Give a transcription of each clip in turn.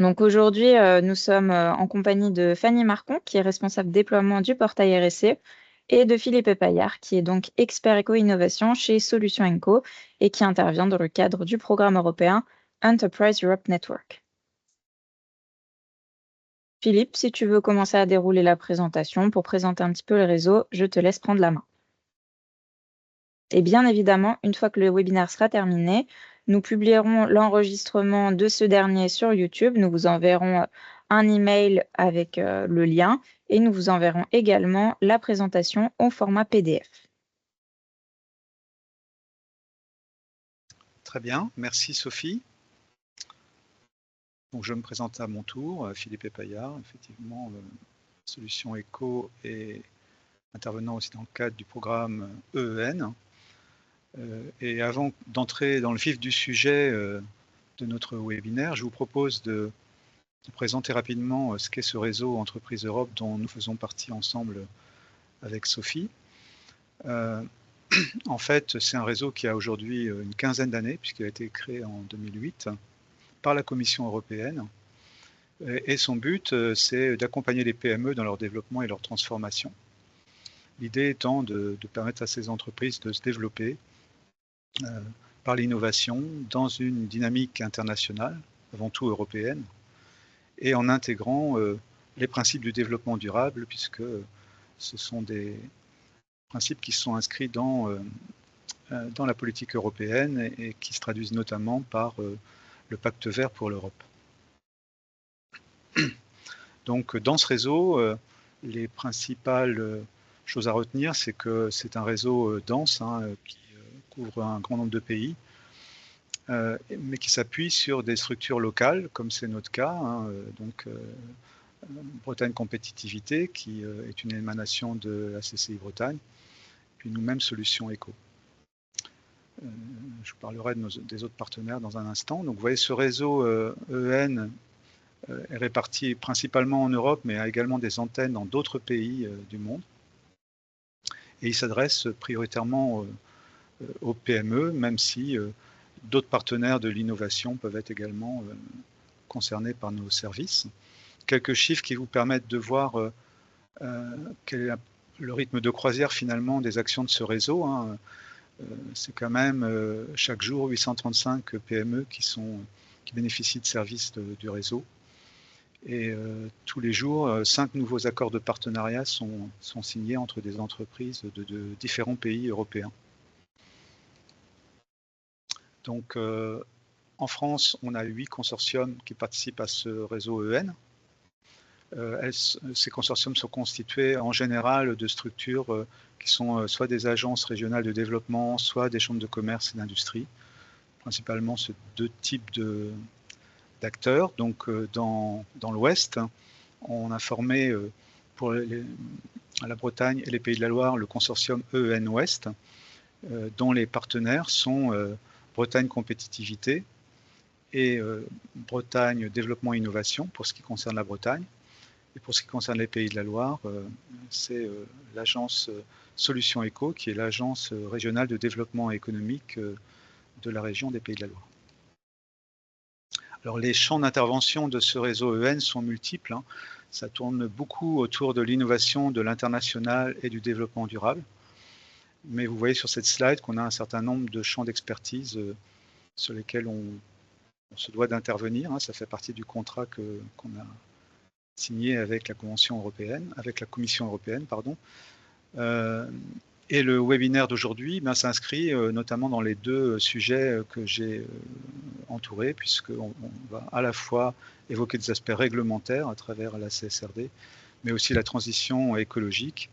Donc aujourd'hui, nous sommes en compagnie de Fanny Marcon, qui est responsable déploiement du portail RSE, et de Philippe Paillard, qui est donc expert éco-innovation chez Solutions Co et qui intervient dans le cadre du programme européen Enterprise Europe Network. Philippe, si tu veux commencer à dérouler la présentation pour présenter un petit peu le réseau, je te laisse prendre la main. Et bien évidemment, une fois que le webinaire sera terminé, nous publierons l'enregistrement de ce dernier sur YouTube. Nous vous enverrons un email avec le lien et nous vous enverrons également la présentation au format PDF. Très bien, merci Sophie. Donc, je me présente à mon tour, Philippe Paillard, effectivement, Solutions Eco et intervenant aussi dans le cadre du programme EEN. Et avant d'entrer dans le vif du sujet de notre webinaire, je vous propose de présenter rapidement ce qu'est ce réseau Entreprises Europe dont nous faisons partie ensemble avec Sophie. En fait, c'est un réseau qui a aujourd'hui une quinzaine d'années, puisqu'il a été créé en 2008 par la Commission européenne. Et son but, c'est d'accompagner les PME dans leur développement et leur transformation. L'idée étant de permettre à ces entreprises de se développer par l'innovation dans une dynamique internationale, avant tout européenne, et en intégrant les principes du développement durable, puisque ce sont des principes qui sont inscrits dans la politique européenne et qui se traduisent notamment par le pacte vert pour l'Europe. Donc dans ce réseau, les principales choses à retenir, c'est que c'est un réseau dense qui couvre un grand nombre de pays, mais qui s'appuie sur des structures locales, comme c'est notre cas, donc Bretagne Compétitivité, qui est une émanation de la CCI Bretagne, puis nous-mêmes Solutions Eco. Je vous parlerai des autres partenaires dans un instant. Donc vous voyez, ce réseau EN est réparti principalement en Europe, mais a également des antennes dans d'autres pays du monde. Et il s'adresse prioritairement aux PME, même si d'autres partenaires de l'innovation peuvent être également concernés par nos services. Quelques chiffres qui vous permettent de voir quel est le rythme de croisière finalement des actions de ce réseau. C'est quand même chaque jour 835 PME qui bénéficient de services du réseau. Et tous les jours, 5 nouveaux accords de partenariat sont signés entre des entreprises de différents pays européens. Donc, en France, on a 8 consortiums qui participent à ce réseau EN. Ces consortiums sont constitués en général de structures qui sont soit des agences régionales de développement, soit des chambres de commerce et d'industrie. Principalement ce deux types d'acteurs. Donc, dans l'Ouest, on a formé pour la Bretagne et les Pays de la Loire le consortium EEN Ouest, dont les partenaires sont Bretagne Compétitivité et Bretagne Développement Innovation pour ce qui concerne la Bretagne. Et pour ce qui concerne les Pays de la Loire, c'est l'agence Solutions Eco, qui est l'agence régionale de développement économique de la région des Pays de la Loire. Alors, les champs d'intervention de ce réseau EN sont multiples. Ça tourne beaucoup autour de l'innovation, de l'international et du développement durable. Mais vous voyez sur cette slide qu'on a un certain nombre de champs d'expertise sur lesquels on se doit d'intervenir. Ça fait partie du contrat qu'on a signé avec la Convention européenne, avec la Commission européenne, pardon. Et le webinaire d'aujourd'hui s'inscrit notamment dans les deux sujets que j'ai entourés, puisqu'on va à la fois évoquer des aspects réglementaires à travers la CSRD, mais aussi la transition écologique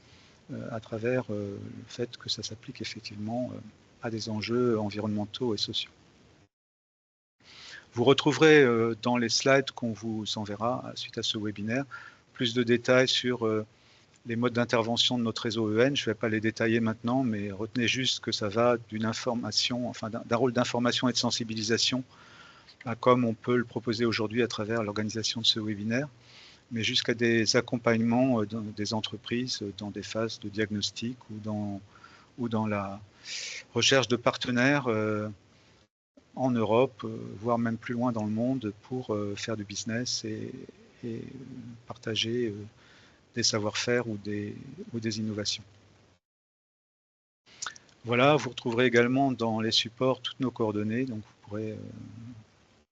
à travers le fait que ça s'applique effectivement à des enjeux environnementaux et sociaux. Vous retrouverez dans les slides qu'on vous enverra suite à ce webinaire plus de détails sur les modes d'intervention de notre réseau EN. Je ne vais pas les détailler maintenant, mais retenez juste que ça va d'une information, enfin d'un rôle d'information et de sensibilisation, comme on peut le proposer aujourd'hui à travers l'organisation de ce webinaire, mais jusqu'à des accompagnements des entreprises dans des phases de diagnostic ou dans la recherche de partenaires en Europe, voire même plus loin dans le monde, pour faire du business et partager des savoir-faire ou des innovations. Voilà, vous retrouverez également dans les supports toutes nos coordonnées, donc vous pourrez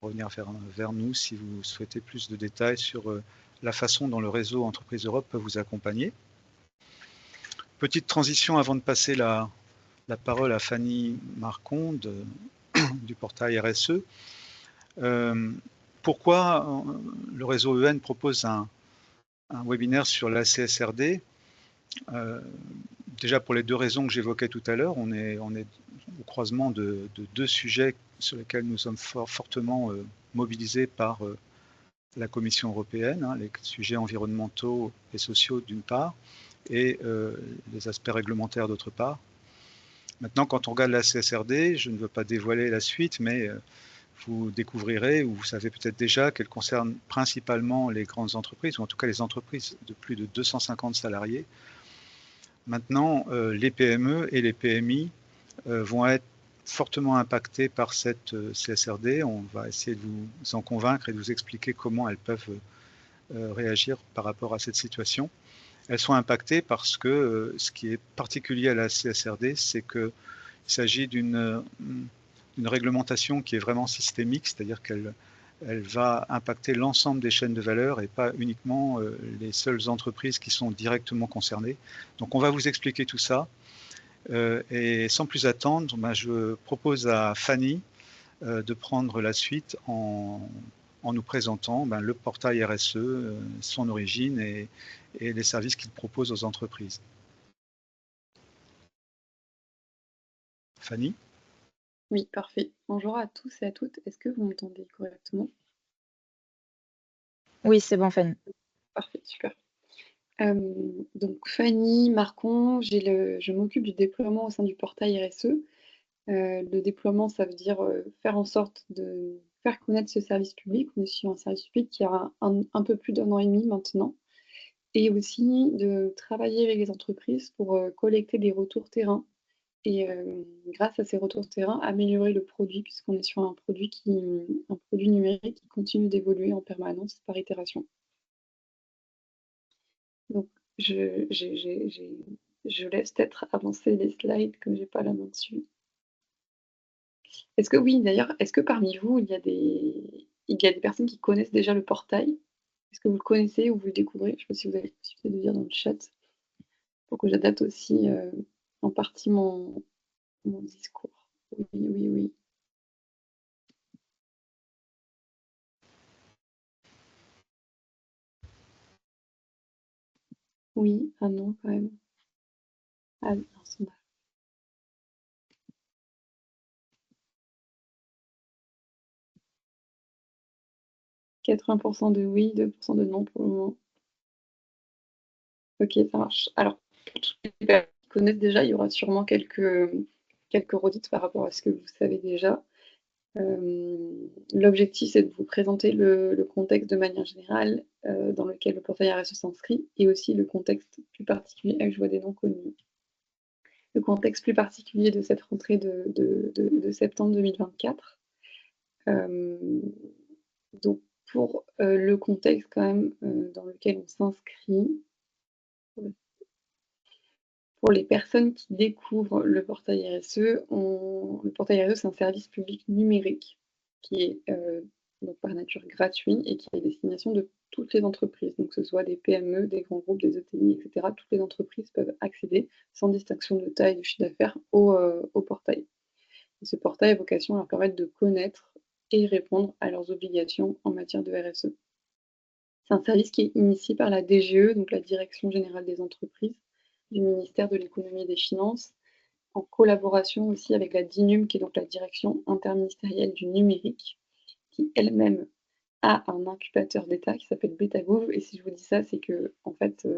revenir vers nous si vous souhaitez plus de détails sur la façon dont le réseau Entreprises Europe peut vous accompagner. Petite transition avant de passer la parole à Fanny Marcon du portail RSE. Pourquoi le réseau EN propose un webinaire sur la CSRD? Déjà pour les deux raisons que j'évoquais tout à l'heure, on est au croisement de deux sujets sur lesquels nous sommes fortement mobilisés par la Commission européenne, hein, les sujets environnementaux et sociaux d'une part, et les aspects réglementaires d'autre part. Maintenant, quand on regarde la CSRD, je ne veux pas dévoiler la suite, mais vous découvrirez, ou vous savez peut-être déjà, qu'elle concerne principalement les grandes entreprises, ou en tout cas les entreprises de plus de 250 salariés. Maintenant, les PME et les PMI vont être fortement impactées par cette CSRD. On va essayer de vous en convaincre et de vous expliquer comment elles peuvent réagir par rapport à cette situation. Elles sont impactées parce que ce qui est particulier à la CSRD, c'est qu'il s'agit d'une réglementation qui est vraiment systémique, c'est-à-dire qu'elle va impacter l'ensemble des chaînes de valeur et pas uniquement les seules entreprises qui sont directement concernées. Donc on va vous expliquer tout ça. Et sans plus attendre, je propose à Fanny de prendre la suite en nous présentant le portail RSE, son origine et les services qu'il propose aux entreprises. Fanny? Oui, parfait. Bonjour à tous et à toutes. Est-ce que vous m'entendez correctement? Oui, c'est bon, Fanny. Parfait, super. Donc Fanny Marcon, je m'occupe du déploiement au sein du portail RSE. Le déploiement, ça veut dire faire en sorte de faire connaître ce service public. On est sur un service public qui a un peu plus d'1 an et demi maintenant, et aussi de travailler avec les entreprises pour collecter des retours terrain et grâce à ces retours terrain, améliorer le produit, puisqu'on est sur un produit numérique qui continue d'évoluer en permanence par itération. Donc je laisse peut-être avancer les slides comme j'ai pas la main dessus. Est-ce que oui, d'ailleurs, est-ce que parmi vous, il y a des personnes qui connaissent déjà le portail? Est-ce que vous le connaissez ou vous le découvrez? Je ne sais pas si vous avez la possibilité de dire dans le chat pour que j'adapte aussi en partie mon discours. Oui, oui, oui. Oui, ah non, quand même. Ah oui, un sondage. 80% de oui, 2% de non pour le moment. Ok, ça marche. Alors, pour toutes les personnes qui connaissent déjà, il y aura sûrement quelques redites par rapport à ce que vous savez déjà. L'objectif, c'est de vous présenter le contexte de manière générale dans lequel le portail RSE s'inscrit, et aussi le contexte plus particulier. Je vois des noms connus. Le contexte plus particulier de cette rentrée de septembre 2024. Donc, pour le contexte quand même dans lequel on s'inscrit, pour les personnes qui découvrent le portail RSE, le portail RSE, c'est un service public numérique qui est donc par nature gratuit et qui est à destination de toutes les entreprises, donc que ce soit des PME, des grands groupes, des ETI, etc. Toutes les entreprises peuvent accéder sans distinction de taille, de chiffre d'affaires au portail. Et ce portail a vocation à leur permettre de connaître et répondre à leurs obligations en matière de RSE. C'est un service qui est initié par la DGE, donc la Direction générale des entreprises, du ministère de l'économie et des finances, en collaboration aussi avec la DINUM, qui est donc la Direction interministérielle du numérique, qui elle-même a un incubateur d'État qui s'appelle Betagouv. Et si je vous dis ça, c'est que en fait,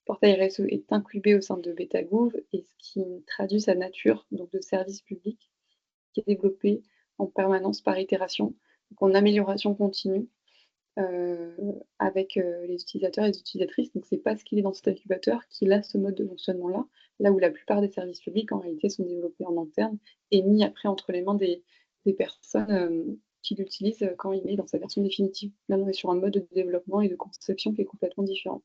Portail RSE est incubé au sein de Betagouv, et ce qui traduit sa nature donc de service public qui est développé en permanence par itération, donc en amélioration continue avec les utilisateurs et les utilisatrices. Donc c'est parce qu'il est dans cet incubateur qu'il a ce mode de fonctionnement-là, là où la plupart des services publics en réalité sont développés en interne et mis après entre les mains des des personnes qui l'utilisent quand il est dans sa version définitive. Là, on est sur un mode de développement et de conception qui est complètement différent.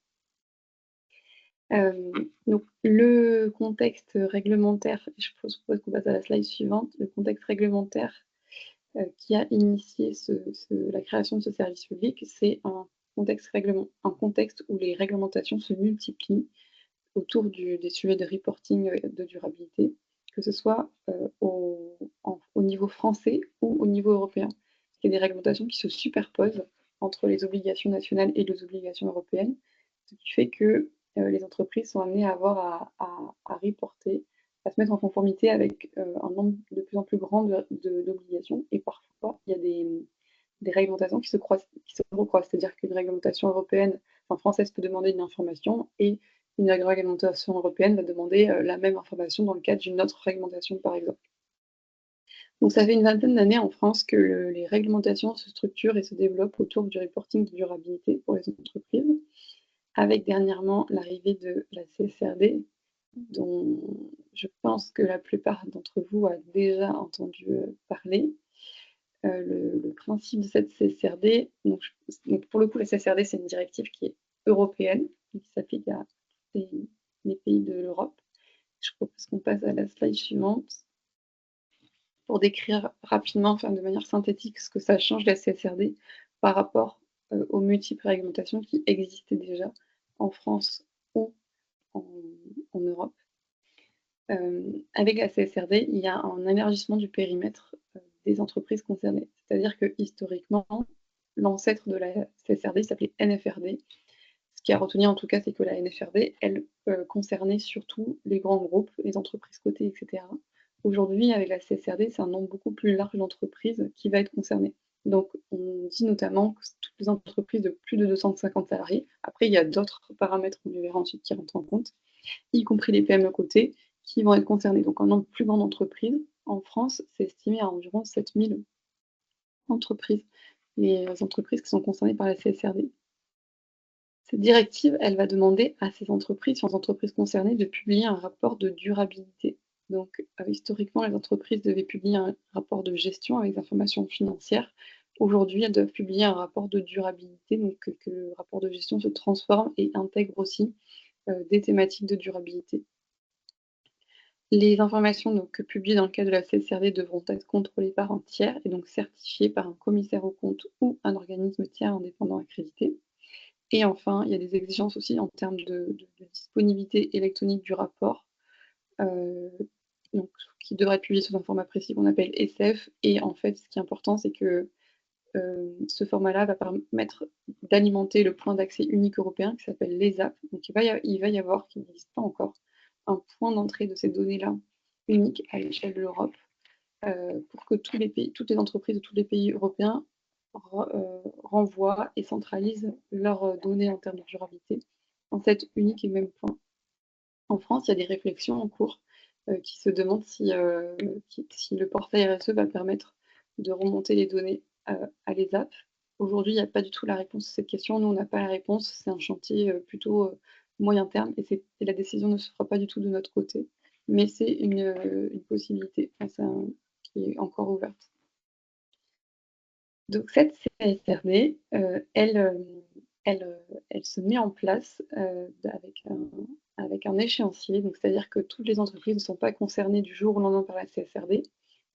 Donc le contexte réglementaire, je propose qu'on passe à la slide suivante. Le contexte réglementaire qui a initié la création de ce service public, c'est un contexte où les réglementations se multiplient autour des sujets de reporting de durabilité, que ce soit au niveau français ou au niveau européen. Il y a des réglementations qui se superposent entre les obligations nationales et les obligations européennes, ce qui fait que les entreprises sont amenées à avoir à reporter, à se mettre en conformité avec un nombre de plus en plus grand d'obligations. Et parfois, il y a des réglementations qui se recroisent. C'est-à-dire qu'une réglementation européenne, enfin française, peut demander une information et une réglementation européenne va demander la même information dans le cadre d'une autre réglementation, par exemple. Donc ça fait une vingtaine d'années en France que les réglementations se structurent et se développent autour du reporting de durabilité pour les entreprises, avec dernièrement l'arrivée de la CSRD, dont je pense que la plupart d'entre vous a déjà entendu parler. Le principe de cette CSRD, donc pour le coup, la CSRD, c'est une directive qui est européenne, qui s'applique à les pays de l'Europe. Je propose qu'on passe à la slide suivante pour décrire rapidement, enfin de manière synthétique, ce que ça change la CSRD par rapport aux multiples réglementations qui existaient déjà en France ou en Europe. Avec la CSRD, il y a un élargissement du périmètre des entreprises concernées. C'est-à-dire que historiquement, l'ancêtre de la CSRD s'appelait NFRD. Ce qui a retenu en tout cas, c'est que la NFRD, elle concernait surtout les grands groupes, les entreprises cotées, etc. Aujourd'hui, avec la CSRD, c'est un nombre beaucoup plus large d'entreprises qui va être concerné. Donc, on dit notamment que toutes les entreprises de plus de 250 salariés, après, il y a d'autres paramètres, on les verra ensuite, qui rentrent en compte, y compris les PME cotées, qui vont être concernées. Donc, un nombre plus grand d'entreprises. En France, c'est estimé à environ 7000 entreprises, les entreprises qui sont concernées par la CSRD. Cette directive, elle va demander à ces entreprises, aux entreprises concernées, de publier un rapport de durabilité. Donc, historiquement, les entreprises devaient publier un rapport de gestion avec des informations financières. Aujourd'hui, elles doivent publier un rapport de durabilité, donc que le rapport de gestion se transforme et intègre aussi des thématiques de durabilité. Les informations donc, publiées dans le cadre de la CSRD devront être contrôlées par un tiers et donc certifiées par un commissaire aux comptes ou un organisme tiers indépendant accrédité. Et enfin, il y a des exigences aussi en termes de disponibilité électronique du rapport, donc, qui devrait être publié sous un format précis qu'on appelle SF. Et en fait, ce qui est important, c'est que ce format-là va permettre d'alimenter le point d'accès unique européen qui s'appelle l'ESAP. Donc, il va y avoir, qui n'existe pas encore, un point d'entrée de ces données-là unique à l'échelle de l'Europe pour que tous les pays, toutes les entreprises de tous les pays européens renvoient et centralisent leurs données en termes de durabilité en cet unique et même point. En France, il y a des réflexions en cours qui se demandent si le portail RSE va permettre de remonter les données à l'ESAP. Aujourd'hui, il n'y a pas du tout la réponse à cette question. Nous, on n'a pas la réponse. C'est un chantier plutôt moyen terme et la décision ne se fera pas du tout de notre côté. Mais c'est une possibilité qui est encore ouverte. Donc cette CSRD, elle se met en place avec un échéancier. Donc c'est-à-dire que toutes les entreprises ne sont pas concernées du jour au lendemain par la CSRD.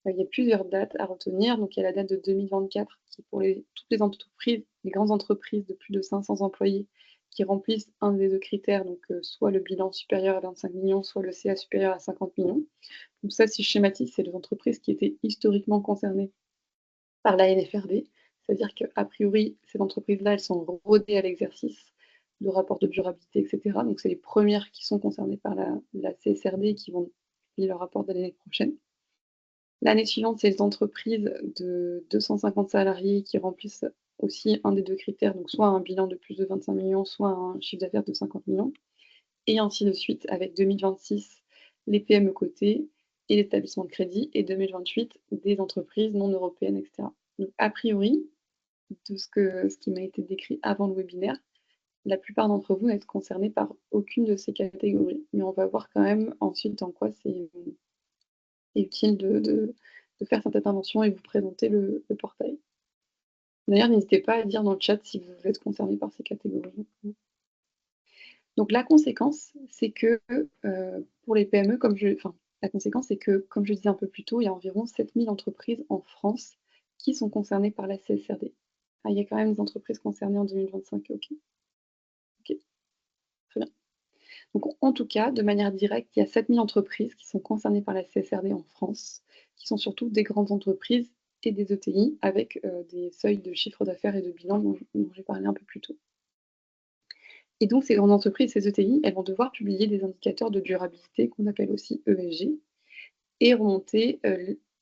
Il y a plusieurs dates à retenir. Donc il y a la date de 2024 qui est pour toutes les entreprises, les grandes entreprises de plus de 500 employés qui remplissent un des deux critères, donc soit le bilan supérieur à 25 millions, soit le CA supérieur à 50 millions. Donc ça, si je schématise, c'est les entreprises qui étaient historiquement concernées par la NFRD. C'est-à-dire qu'a priori, ces entreprises-là, elles sont rodées à l'exercice de rapport de durabilité, etc. Donc, c'est les premières qui sont concernées par la CSRD et qui vont publier leur rapport de l'année prochaine. L'année suivante, c'est les entreprises de 250 salariés qui remplissent aussi un des deux critères, donc soit un bilan de plus de 25 millions, soit un chiffre d'affaires de 50 millions, et ainsi de suite, avec 2026, les PME cotées et l'établissement de crédit, et 2028, des entreprises non européennes, etc. Donc, a priori, de ce qui m'a été décrit avant le webinaire, la plupart d'entre vous n'êtes concernés par aucune de ces catégories. Mais on va voir quand même ensuite en quoi c'est utile faire cette intervention et vous présenter le portail. D'ailleurs, n'hésitez pas à dire dans le chat si vous êtes concerné par ces catégories. Donc la conséquence, c'est que pour les PME, la conséquence, c'est que, comme je disais un peu plus tôt, il y a environ 7000 entreprises en France qui sont concernées par la CSRD. Ah, il y a quand même des entreprises concernées en 2025, ok. Ok, très bien. Donc en tout cas, de manière directe, il y a 7000 entreprises qui sont concernées par la CSRD en France, qui sont surtout des grandes entreprises et des ETI avec des seuils de chiffre d'affaires et de bilan dont j'ai parlé un peu plus tôt. Et donc ces grandes entreprises, ces ETI, elles vont devoir publier des indicateurs de durabilité qu'on appelle aussi ESG et remonter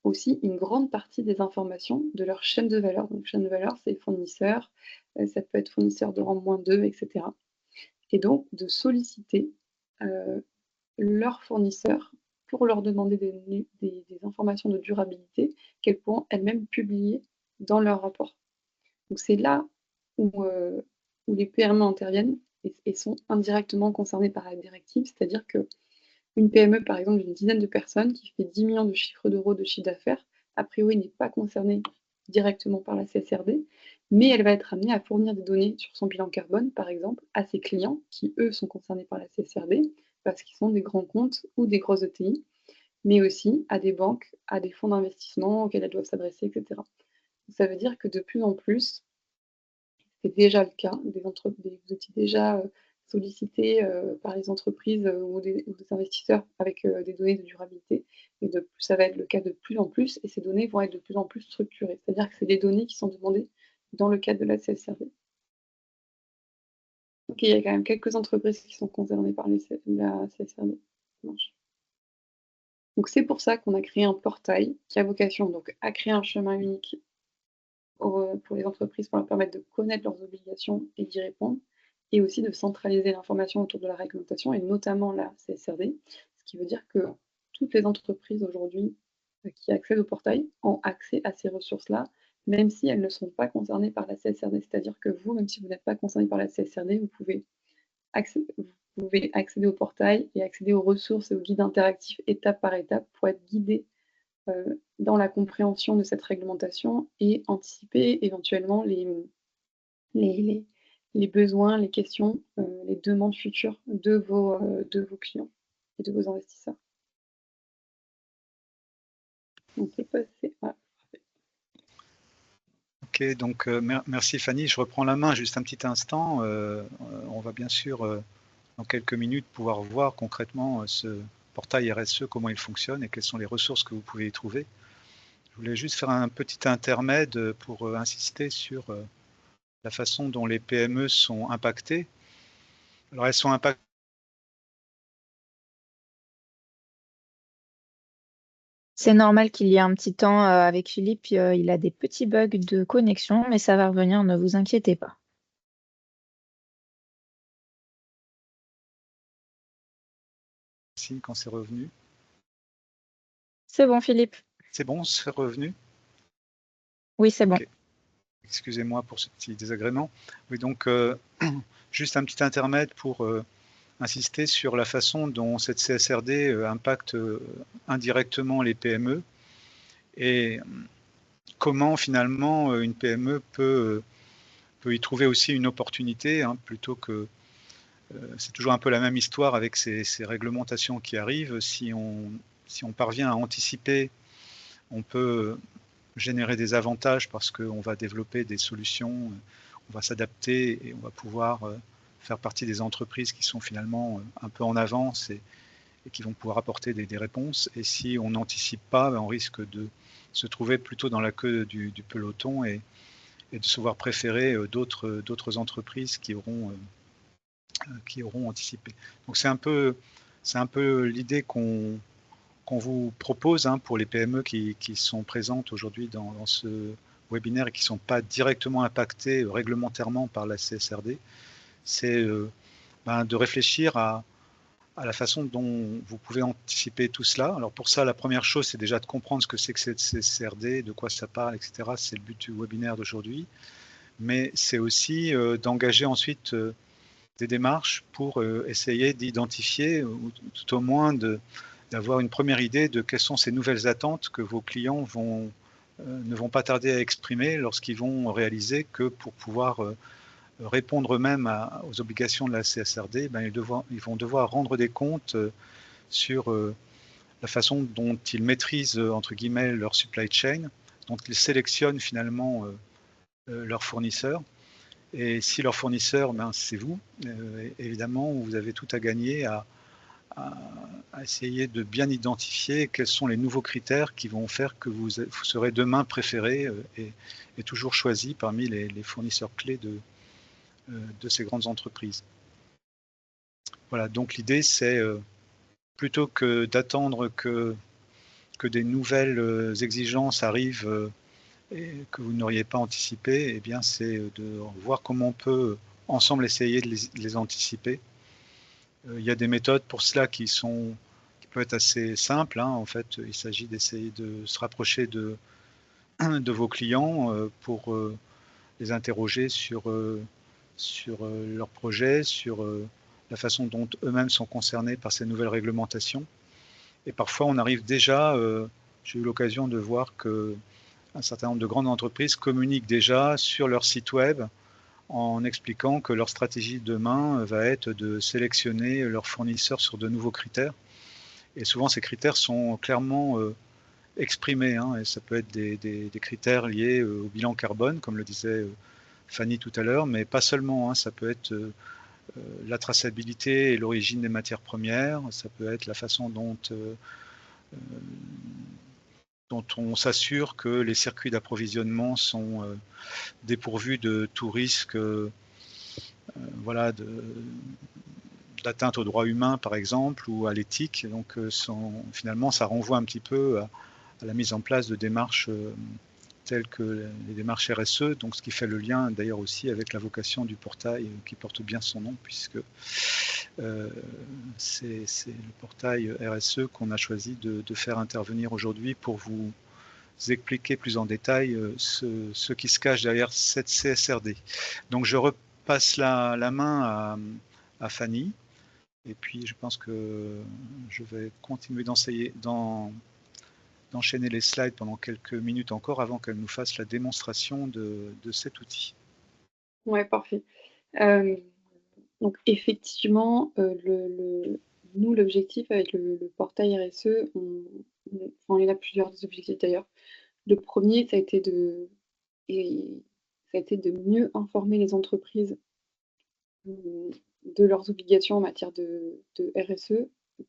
aussi une grande partie des informations de leur chaîne de valeur. Donc chaîne de valeur, c'est fournisseurs, ça peut être fournisseur de rang -2, etc. Et donc de solliciter leurs fournisseurs pour leur demander des informations de durabilité qu'elles pourront elles-mêmes publier dans leur rapport. Donc c'est là où les PME interviennent et sont indirectement concernées par la directive, c'est-à-dire qu'une PME, par exemple, d'une dizaine de personnes qui fait 10 millions de chiffres d'euros de chiffre d'affaires, a priori n'est pas concernée directement par la CSRD, mais elle va être amenée à fournir des données sur son bilan carbone, par exemple, à ses clients qui, eux, sont concernés par la CSRD, parce qu'ils sont des grands comptes ou des grosses ETI, mais aussi à des banques, à des fonds d'investissement auxquels elles doivent s'adresser, etc. Ça veut dire que de plus en plus, c'est déjà le cas, vous étiez déjà sollicités par les entreprises ou des investisseurs avec des données de durabilité, et ça va être le cas de plus en plus, et ces données vont être de plus en plus structurées. C'est-à-dire que c'est des données qui sont demandées dans le cadre de la CSRD. Donc il y a quand même quelques entreprises qui sont concernées par la CSRD. Donc c'est pour ça qu'on a créé un portail qui a vocation donc à créer un chemin unique pour les entreprises, pour leur permettre de connaître leurs obligations et d'y répondre, et aussi de centraliser l'information autour de la réglementation, et notamment la CSRD, ce qui veut dire que toutes les entreprises aujourd'hui qui accèdent au portail ont accès à ces ressources-là, même si elles ne sont pas concernées par la CSRD. C'est-à-dire que vous, même si vous n'êtes pas concerné par la CSRD, vous pouvez accéder au portail et accéder aux ressources et aux guides interactifs étape par étape pour être guidé dans la compréhension de cette réglementation et anticiper éventuellement les besoins, les questions, les demandes futures de vos clients et de vos investisseurs. On peut passer à... Ok, donc merci Fanny. Je reprends la main juste un petit instant. On va bien sûr, dans quelques minutes, pouvoir voir concrètement ce portail RSE, comment il fonctionne et quelles sont les ressources que vous pouvez y trouver. Je voulais juste faire un petit intermède pour insister sur la façon dont les PME sont impactées. Alors elles sont impactées. C'est normal qu'il y ait un petit temps avec Philippe, il a des petits bugs de connexion, mais ça va revenir, ne vous inquiétez pas. Quand c'est revenu. C'est bon, Philippe. C'est bon, c'est revenu? Oui, c'est bon. Okay. Excusez-moi pour ce petit désagrément. Oui, donc juste un petit intermède pour insister sur la façon dont cette CSRD impacte indirectement les PME et comment finalement une PME peut y trouver aussi une opportunité, hein, plutôt que... c'est toujours un peu la même histoire avec ces réglementations qui arrivent. Si on parvient à anticiper, on peut générer des avantages parce qu'on va développer des solutions, on va s'adapter et on va pouvoir faire partie des entreprises qui sont finalement un peu en avance et qui vont pouvoir apporter des réponses. Et si on n'anticipe pas, on risque de se trouver plutôt dans la queue du peloton et de se voir préférer d'autres entreprises qui auront anticipé. Donc c'est un peu l'idée qu'on vous propose, hein, pour les PME qui sont présentes aujourd'hui dans ce webinaire et qui ne sont pas directement impactées réglementairement par la CSRD, c'est de réfléchir à la façon dont vous pouvez anticiper tout cela. Alors pour ça, la première chose, c'est déjà de comprendre ce que c'est que cette CSRD, de quoi ça parle, etc. C'est le but du webinaire d'aujourd'hui. Mais c'est aussi d'engager ensuite des démarches pour essayer d'identifier, ou tout au moins d'avoir une première idée de quelles sont ces nouvelles attentes que vos clients ne vont pas tarder à exprimer lorsqu'ils vont réaliser que pour pouvoir répondre eux-mêmes aux obligations de la CSRD, ils vont devoir rendre des comptes sur la façon dont ils maîtrisent, entre guillemets, leur supply chain, dont ils sélectionnent finalement leurs fournisseurs. Et si leur fournisseur, c'est vous, évidemment, vous avez tout à gagner à essayer de bien identifier quels sont les nouveaux critères qui vont faire que vous serez demain préféré et toujours choisi parmi les fournisseurs clés de ces grandes entreprises. Voilà, donc l'idée c'est plutôt que d'attendre que des nouvelles exigences arrivent et que vous n'auriez pas anticipé, eh bien c'est de voir comment on peut ensemble essayer de les anticiper. Il y a des méthodes pour cela qui peuvent être assez simples. En fait, il s'agit d'essayer de se rapprocher de vos clients pour les interroger sur leurs projets, sur la façon dont eux-mêmes sont concernés par ces nouvelles réglementations. Et parfois, on arrive déjà, j'ai eu l'occasion de voir qu'un certain nombre de grandes entreprises communiquent déjà sur leur site web en expliquant que leur stratégie demain va être de sélectionner leurs fournisseurs sur de nouveaux critères. Et souvent, ces critères sont clairement exprimés. Et ça peut être des critères liés au bilan carbone, comme le disait Fanny tout à l'heure, mais pas seulement. Ça peut être la traçabilité et l'origine des matières premières. Ça peut être la façon dont on s'assure que les circuits d'approvisionnement sont dépourvus de tout risque d'atteinte aux droits humains, par exemple, ou à l'éthique. Donc, finalement, ça renvoie un petit peu à la mise en place de démarches telles que les démarches RSE, donc ce qui fait le lien d'ailleurs aussi avec la vocation du portail qui porte bien son nom, puisque c'est le portail RSE qu'on a choisi de faire intervenir aujourd'hui pour vous expliquer plus en détail ce qui se cache derrière cette CSRD. Donc je repasse la main à Fanny, et puis je pense que je vais continuer d'enchaîner les slides pendant quelques minutes encore avant qu'elle nous fasse la démonstration de cet outil. Ouais, parfait. Donc effectivement, nous, l'objectif avec le portail RSE, il y en a plusieurs objectifs d'ailleurs. Le premier, ça a été de mieux informer les entreprises de leurs obligations en matière de RSE,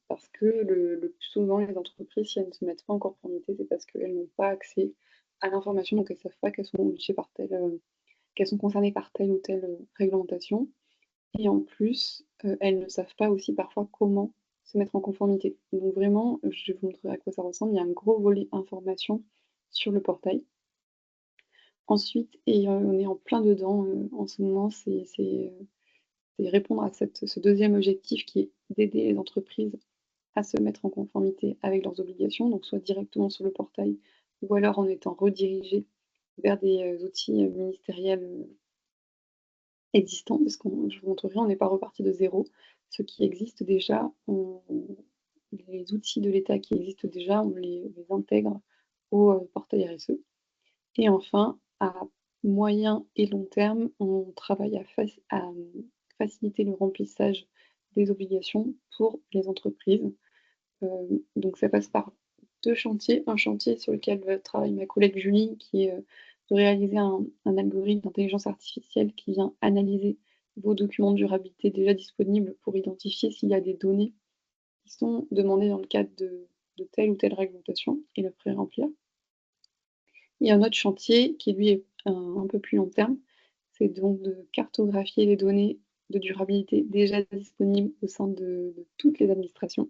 parce que le plus souvent, les entreprises, si elles ne se mettent pas en conformité, c'est parce qu'elles n'ont pas accès à l'information, donc elles ne savent pas qu'elles sont obligées qu'elles sont concernées par telle ou telle réglementation. Et en plus, elles ne savent pas aussi parfois comment se mettre en conformité. Donc vraiment, je vais vous montrer à quoi ça ressemble. Il y a un gros volet information sur le portail. Ensuite, et on est en plein dedans en ce moment, c'est répondre à ce deuxième objectif qui est d'aider les entreprises à se mettre en conformité avec leurs obligations, donc soit directement sur le portail ou alors en étant redirigées vers des outils ministériels existants, parce je vous montrerai, on n'est pas reparti de zéro. Ce qui existe déjà, les outils de l'État qui existent déjà, on les intègre au portail RSE. Et enfin, à moyen et long terme, on travaille à faciliter le remplissage des obligations pour les entreprises. Donc ça passe par deux chantiers. Un chantier sur lequel travaille ma collègue Julie, qui est de réaliser un algorithme d'intelligence artificielle qui vient analyser vos documents de durabilité déjà disponibles pour identifier s'il y a des données qui sont demandées dans le cadre de telle ou telle réglementation et le pré-remplir. Il y a un autre chantier qui, lui, est un peu plus long terme, c'est donc de cartographier les données de durabilité déjà disponibles au sein de toutes les administrations,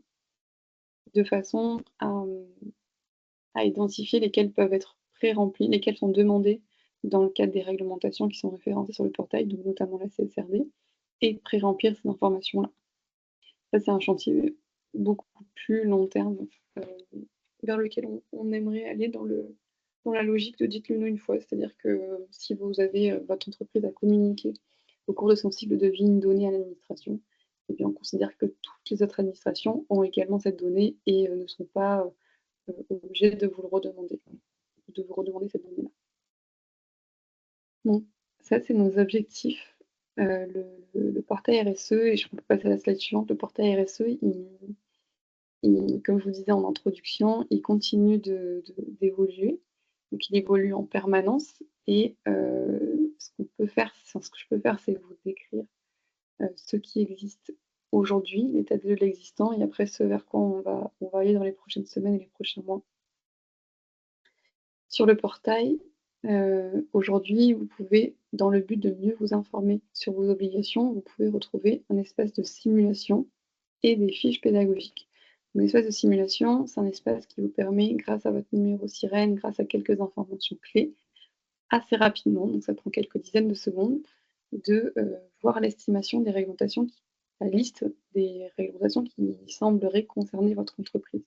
de façon à identifier lesquelles peuvent être pré-remplies, lesquelles sont demandées dans le cadre des réglementations qui sont référencées sur le portail, donc notamment la CSRD, et pré-remplir ces informations-là. Ça, c'est un chantier beaucoup plus long terme vers lequel on aimerait aller dans la logique de dites-le nous une fois. C'est-à-dire que si vous avez votre entreprise à communiquer au cours de son cycle de vie une donnée à l'administration, eh bien, on considère que toutes les autres administrations ont également cette donnée et ne sont pas obligées de vous redemander cette donnée-là. Bon, ça, c'est nos objectifs. Le portail RSE, et je peux passer à la slide suivante. Le portail RSE, comme je vous disais en introduction, il continue d'évoluer. Donc, il évolue en permanence. Et ce que je peux faire, c'est vous décrire ce qui existe aujourd'hui, l'état de l'existant, et après ce vers quoi on va aller dans les prochaines semaines et les prochains mois. Sur le portail, aujourd'hui, vous pouvez, dans le but de mieux vous informer sur vos obligations, vous pouvez retrouver un espace de simulation et des fiches pédagogiques. Un espace de simulation, c'est un espace qui vous permet, grâce à votre numéro sirène, grâce à quelques informations clés, assez rapidement, donc ça prend quelques dizaines de secondes, de voir l'estimation des réglementations, la liste des réglementations qui sembleraient concerner votre entreprise.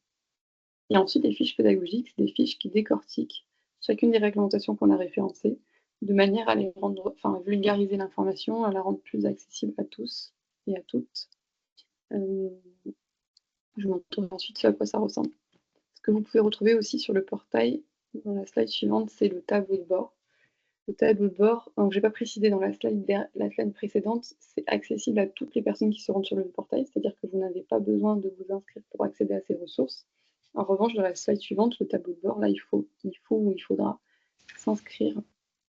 Et ensuite, les fiches pédagogiques, c'est des fiches qui décortiquent chacune des réglementations qu'on a référencées, de manière à à vulgariser l'information, à la rendre plus accessible à tous et à toutes. Je vous montre ensuite ce à quoi ça ressemble. Ce que vous pouvez retrouver aussi sur le portail, dans la slide suivante, c'est le tableau de bord. Le tableau de bord, donc je n'ai pas précisé dans la slide précédente, c'est accessible à toutes les personnes qui se rendent sur le portail, c'est-à-dire que vous n'avez pas besoin de vous inscrire pour accéder à ces ressources. En revanche, dans la slide suivante, le tableau de bord, là, il faudra s'inscrire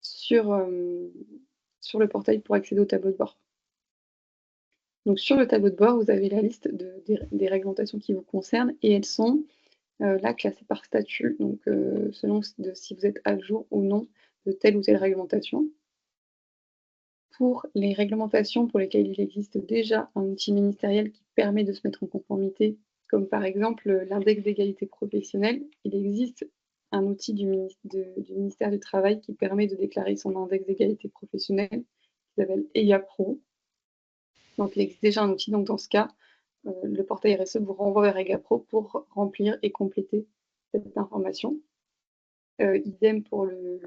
sur le portail pour accéder au tableau de bord. Donc sur le tableau de bord, vous avez la liste des réglementations qui vous concernent, et elles sont là classées par statut, donc selon si vous êtes à jour ou non de telle ou telle réglementation. Pour les réglementations pour lesquelles il existe déjà un outil ministériel qui permet de se mettre en conformité, comme par exemple l'index d'égalité professionnelle, il existe un outil du ministère du Travail qui permet de déclarer son index d'égalité professionnelle, qui s'appelle EGAPRO. Donc il existe déjà un outil, donc dans ce cas, le portail RSE vous renvoie vers EGAPRO pour remplir et compléter cette information. Idem pour le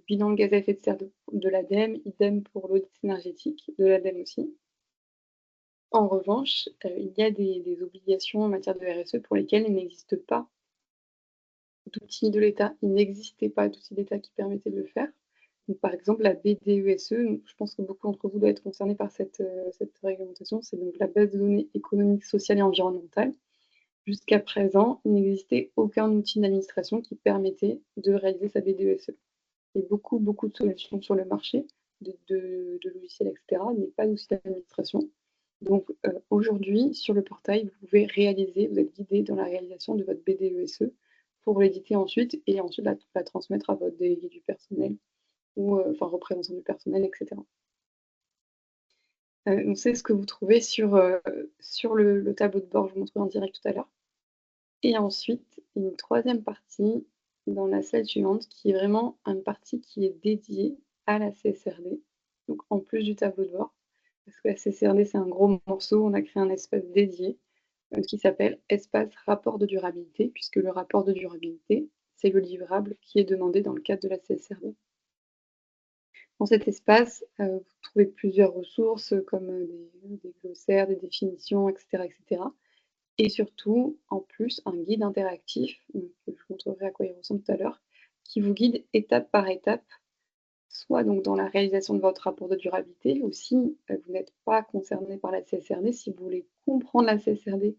bilan de gaz à effet de serre de l'ADEME, idem pour l'audit énergétique de l'ADEME aussi. En revanche, il y a des obligations en matière de RSE pour lesquelles il n'existe pas d'outils de l'État. Il n'existait pas d'outils d'État qui permettaient de le faire. Donc, par exemple, la BDESE, je pense que beaucoup d'entre vous doivent être concernés par cette réglementation, c'est donc la base de données économique, sociale et environnementale. Jusqu'à présent, il n'existait aucun outil d'administration qui permettait de réaliser sa BDESE. Il y a beaucoup de solutions sur le marché, de logiciels, etc., mais pas d'outils d'administration. Donc aujourd'hui, sur le portail, vous pouvez vous êtes guidé dans la réalisation de votre BDESE pour l'éditer ensuite et ensuite la transmettre à votre délégué du personnel ou représentant du personnel, etc. Donc c'est ce que vous trouvez sur le tableau de bord, je vous montrerai en direct tout à l'heure. Et ensuite, une troisième partie dans la slide suivante qui est vraiment une partie qui est dédiée à la CSRD, donc en plus du tableau de bord, parce que la CSRD c'est un gros morceau, on a créé un espace dédié qui s'appelle espace rapport de durabilité, puisque le rapport de durabilité, c'est le livrable qui est demandé dans le cadre de la CSRD. Dans cet espace, vous trouvez plusieurs ressources comme des glossaires, des définitions, etc., etc. Et surtout, en plus, un guide interactif, donc, je vous montrerai à quoi il ressemble tout à l'heure, qui vous guide étape par étape, soit donc dans la réalisation de votre rapport de durabilité, ou si vous n'êtes pas concerné par la CSRD, si vous voulez comprendre la CSRD,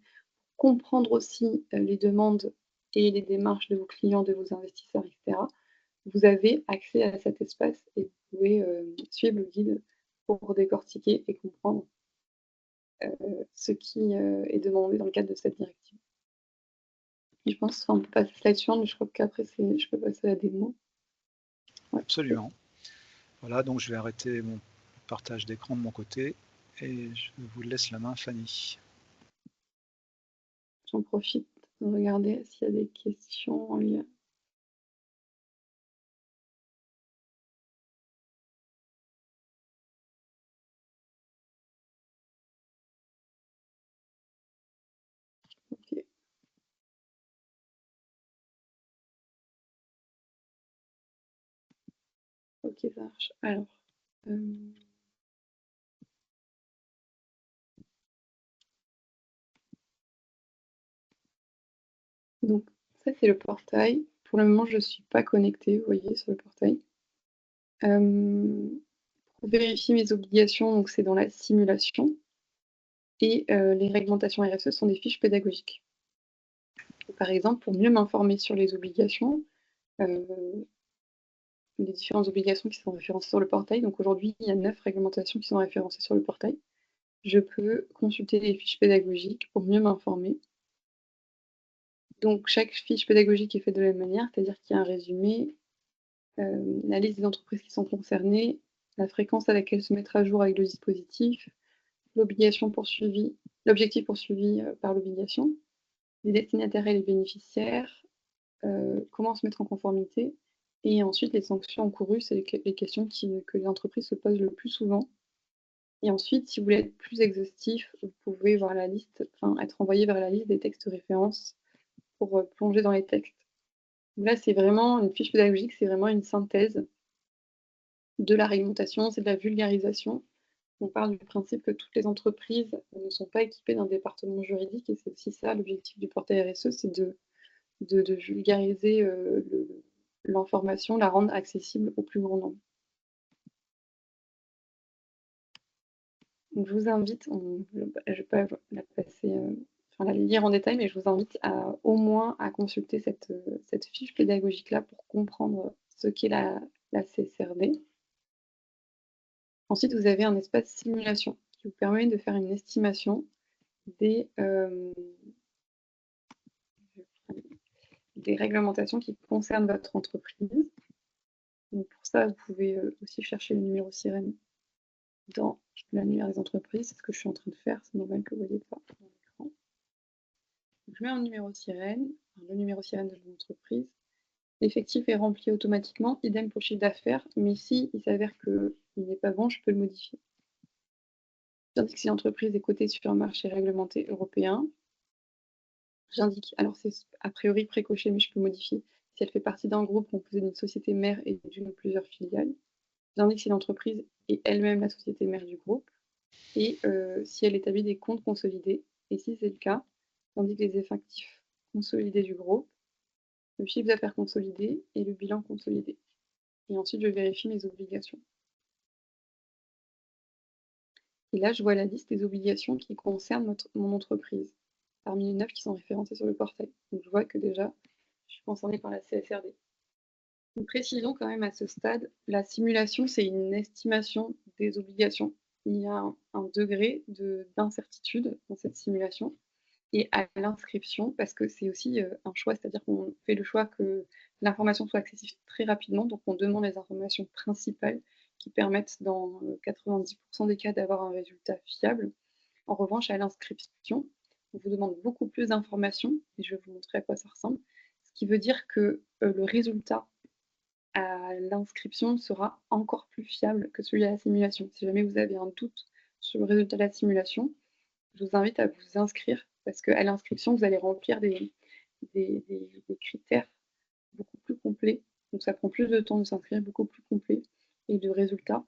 comprendre aussi les demandes et les démarches de vos clients, de vos investisseurs, etc., vous avez accès à cet espace et vous pouvez suivre le guide pour décortiquer et comprendre ce qui est demandé dans le cadre de cette directive. Et je pense, on peut passer à la slide suivante, mais je crois qu'après, je peux passer à la démo. Ouais. Absolument. Voilà, donc je vais arrêter mon partage d'écran de mon côté et je vous laisse la main, Fanny. J'en profite de regarder s'il y a des questions en lien. Ok. Ok, ça marche. Alors, Donc ça, c'est le portail. Pour le moment, je ne suis pas connectée, vous voyez, sur le portail. Pour vérifier mes obligations, donc c'est dans la simulation. Et les réglementations RSE sont des fiches pédagogiques. Par exemple, pour mieux m'informer sur les obligations, les différentes obligations qui sont référencées sur le portail. Donc aujourd'hui, il y a 9 réglementations qui sont référencées sur le portail. Je peux consulter les fiches pédagogiques pour mieux m'informer. Donc chaque fiche pédagogique est faite de la même manière, c'est-à-dire qu'il y a un résumé, la liste des entreprises qui sont concernées, la fréquence à laquelle se mettre à jour avec le dispositif, l'objectif poursuivi par l'obligation, les destinataires et les bénéficiaires, comment se mettre en conformité, et ensuite les sanctions encourues, c'est les questions que les entreprises se posent le plus souvent. Et ensuite, si vous voulez être plus exhaustif, vous pouvez voir la liste, être envoyé vers la liste des textes références pour plonger dans les textes. Donc là, c'est vraiment une fiche pédagogique, c'est vraiment une synthèse de la réglementation, c'est de la vulgarisation. On parle du principe que toutes les entreprises ne sont pas équipées d'un département juridique, et c'est aussi ça l'objectif du portail RSE, c'est de vulgariser l'information, la rendre accessible au plus grand nombre. Donc je vous invite, je ne vais pas la passer, la lire en détail, mais je vous invite au moins à consulter cette fiche pédagogique-là pour comprendre ce qu'est la CSRD. Ensuite, vous avez un espace simulation qui vous permet de faire une estimation des réglementations qui concernent votre entreprise. Donc pour ça, vous pouvez aussi chercher le numéro sirène dans l'annuaire des entreprises. C'est ce que je suis en train de faire, c'est normal que vous ne voyez pas dans l'écran. Je mets un numéro sirène, le numéro sirène de l'entreprise. L'effectif est rempli automatiquement, idem pour le chiffre d'affaires, mais si il s'avère qu'il n'est pas bon, je peux le modifier. J'indique si l'entreprise est cotée sur un marché réglementé européen. J'indique, alors c'est a priori précoché, mais je peux modifier, si elle fait partie d'un groupe composé d'une société mère et d'une ou plusieurs filiales. J'indique si l'entreprise est elle-même la société mère du groupe et si elle établit des comptes consolidés. Et si c'est le cas, j'indique les effectifs consolidés du groupe, le chiffre d'affaires consolidé et le bilan consolidé. Et ensuite, je vérifie mes obligations. Et là, je vois la liste des obligations qui concernent mon entreprise, parmi les 9 qui sont référencées sur le portail. Donc je vois que déjà, je suis concernée par la CSRD. Nous précisons quand même à ce stade, la simulation, c'est une estimation des obligations. Il y a un degré d'incertitude dans cette simulation. Et à l'inscription, parce que c'est aussi un choix, c'est-à-dire qu'on fait le choix que l'information soit accessible très rapidement, donc on demande les informations principales qui permettent dans 90% des cas d'avoir un résultat fiable. En revanche, à l'inscription, on vous demande beaucoup plus d'informations, et je vais vous montrer à quoi ça ressemble, ce qui veut dire que le résultat à l'inscription sera encore plus fiable que celui à la simulation. Si jamais vous avez un doute sur le résultat de la simulation, je vous invite à vous inscrire parce qu'à l'inscription, vous allez remplir des critères beaucoup plus complets. Donc ça prend plus de temps de s'inscrire, beaucoup plus complet et de résultats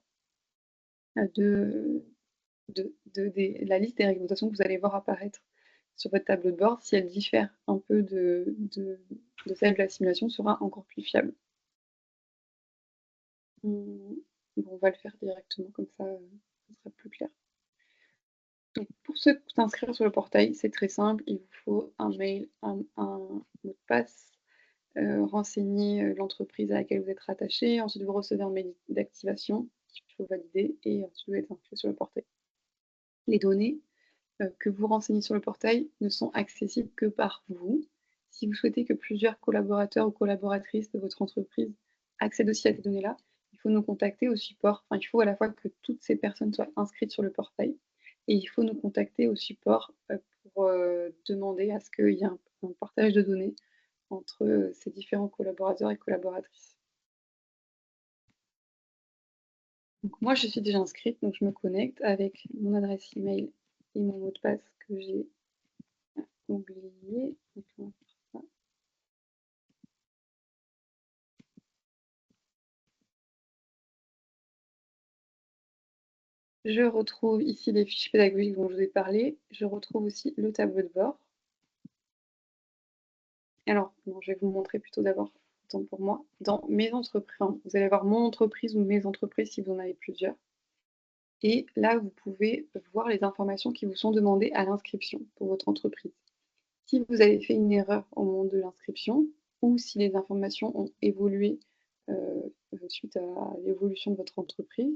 de la liste des réglementations que vous allez voir apparaître sur votre tableau de bord. Si elle diffère un peu de celle de la simulation, sera encore plus fiable. Bon, on va le faire directement, comme ça, ça sera plus clair. Donc, pour s'inscrire sur le portail, c'est très simple. Il vous faut un mail, un mot de passe, renseigner l'entreprise à laquelle vous êtes rattaché. Ensuite, vous recevez un mail d'activation qu'il faut valider et ensuite vous êtes inscrit sur le portail. Les données que vous renseignez sur le portail ne sont accessibles que par vous. Si vous souhaitez que plusieurs collaborateurs ou collaboratrices de votre entreprise accèdent aussi à ces données-là, il faut nous contacter au support. Enfin, il faut à la fois que toutes ces personnes soient inscrites sur le portail et il faut nous contacter au support pour demander à ce qu'il y ait un partage de données entre ces différents collaborateurs et collaboratrices. Donc moi, je suis déjà inscrite, donc je me connecte avec mon adresse email et mon mot de passe que j'ai oublié. Donc, on va faire ça. Je retrouve ici les fiches pédagogiques dont je vous ai parlé. Je retrouve aussi le tableau de bord. Alors, bon, je vais vous montrer plutôt d'abord, autant pour moi, dans mes entreprises. Vous allez voir mon entreprise ou mes entreprises si vous en avez plusieurs. Et là, vous pouvez voir les informations qui vous sont demandées à l'inscription pour votre entreprise. Si vous avez fait une erreur au moment de l'inscription ou si les informations ont évolué suite à l'évolution de votre entreprise,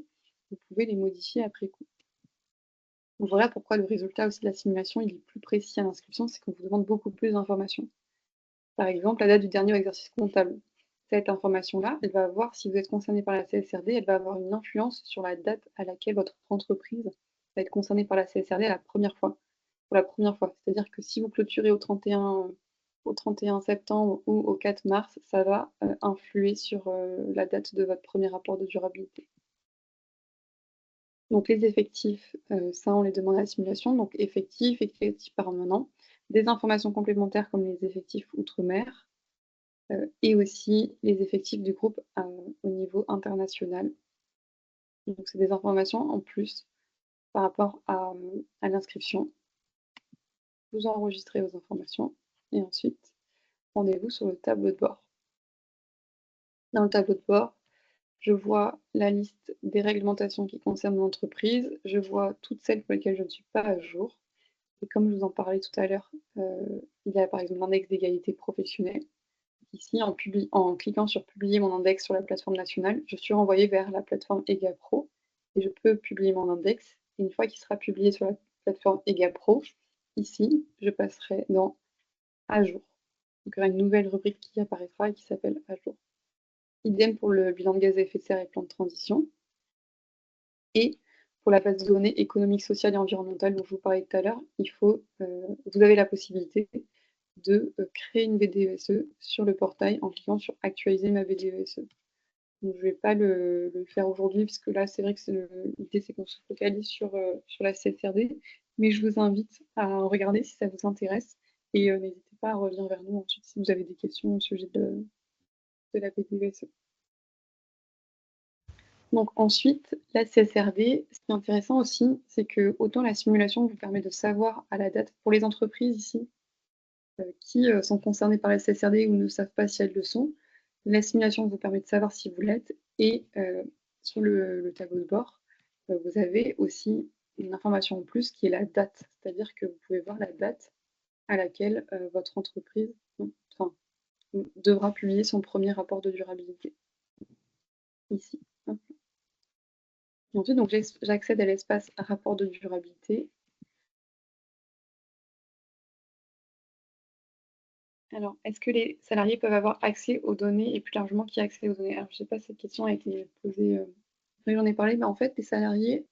vous pouvez les modifier après coup. Donc voilà pourquoi le résultat aussi de la simulation il est plus précis à l'inscription, c'est qu'on vous demande beaucoup plus d'informations. Par exemple, la date du dernier exercice comptable. Cette information-là, elle va voir si vous êtes concerné par la CSRD, elle va avoir une influence sur la date à laquelle votre entreprise va être concernée par la CSRD à la première fois. Pour la première fois. C'est-à-dire que si vous clôturez au 31 septembre ou au 4 mars, ça va influer sur la date de votre premier rapport de durabilité. Donc les effectifs, ça on les demande à la simulation, donc effectifs permanents, des informations complémentaires comme les effectifs outre-mer, et aussi les effectifs du groupe au niveau international. Donc c'est des informations en plus par rapport à l'inscription. Vous enregistrez vos informations et ensuite rendez-vous sur le tableau de bord. Dans le tableau de bord, je vois la liste des réglementations qui concernent mon entreprise, je vois toutes celles pour lesquelles je ne suis pas à jour. Et comme je vous en parlais tout à l'heure, il y a par exemple l'index d'égalité professionnelle. Ici, en cliquant sur publier mon index sur la plateforme nationale, je suis renvoyée vers la plateforme EGAPRO et je peux publier mon index. Et une fois qu'il sera publié sur la plateforme EGAPRO, ici, je passerai dans à jour. Donc, il y aura une nouvelle rubrique qui apparaîtra et qui s'appelle à jour. Idem pour le bilan de gaz à effet de serre et plan de transition. Et pour la base de données économique, sociale et environnementale dont je vous parlais tout à l'heure, vous avez la possibilité de créer une BDESE sur le portail en cliquant sur actualiser ma BDESE. Donc, je ne vais pas le faire aujourd'hui parce que là c'est vrai que l'idée c'est qu'on se focalise sur la CSRD, mais je vous invite à regarder si ça vous intéresse et n'hésitez pas à revenir vers nous ensuite si vous avez des questions au sujet de la BDESE. Donc ensuite, la CSRD, ce qui est intéressant aussi, c'est que autant la simulation vous permet de savoir à la date pour les entreprises ici qui sont concernées par la CSRD ou ne savent pas si elles le sont. La simulation vous permet de savoir si vous l'êtes et sur le tableau de bord, vous avez aussi une information en plus qui est la date, c'est-à-dire que vous pouvez voir la date à laquelle votre entreprise devra publier son premier rapport de durabilité. Ici. Et ensuite, donc, j'accède à l'espace rapport de durabilité. Alors, est-ce que les salariés peuvent avoir accès aux données et plus largement qui a accès aux données? Alors, je ne sais pas si cette question a été posée, j'en ai parlé, mais en fait, les salariés,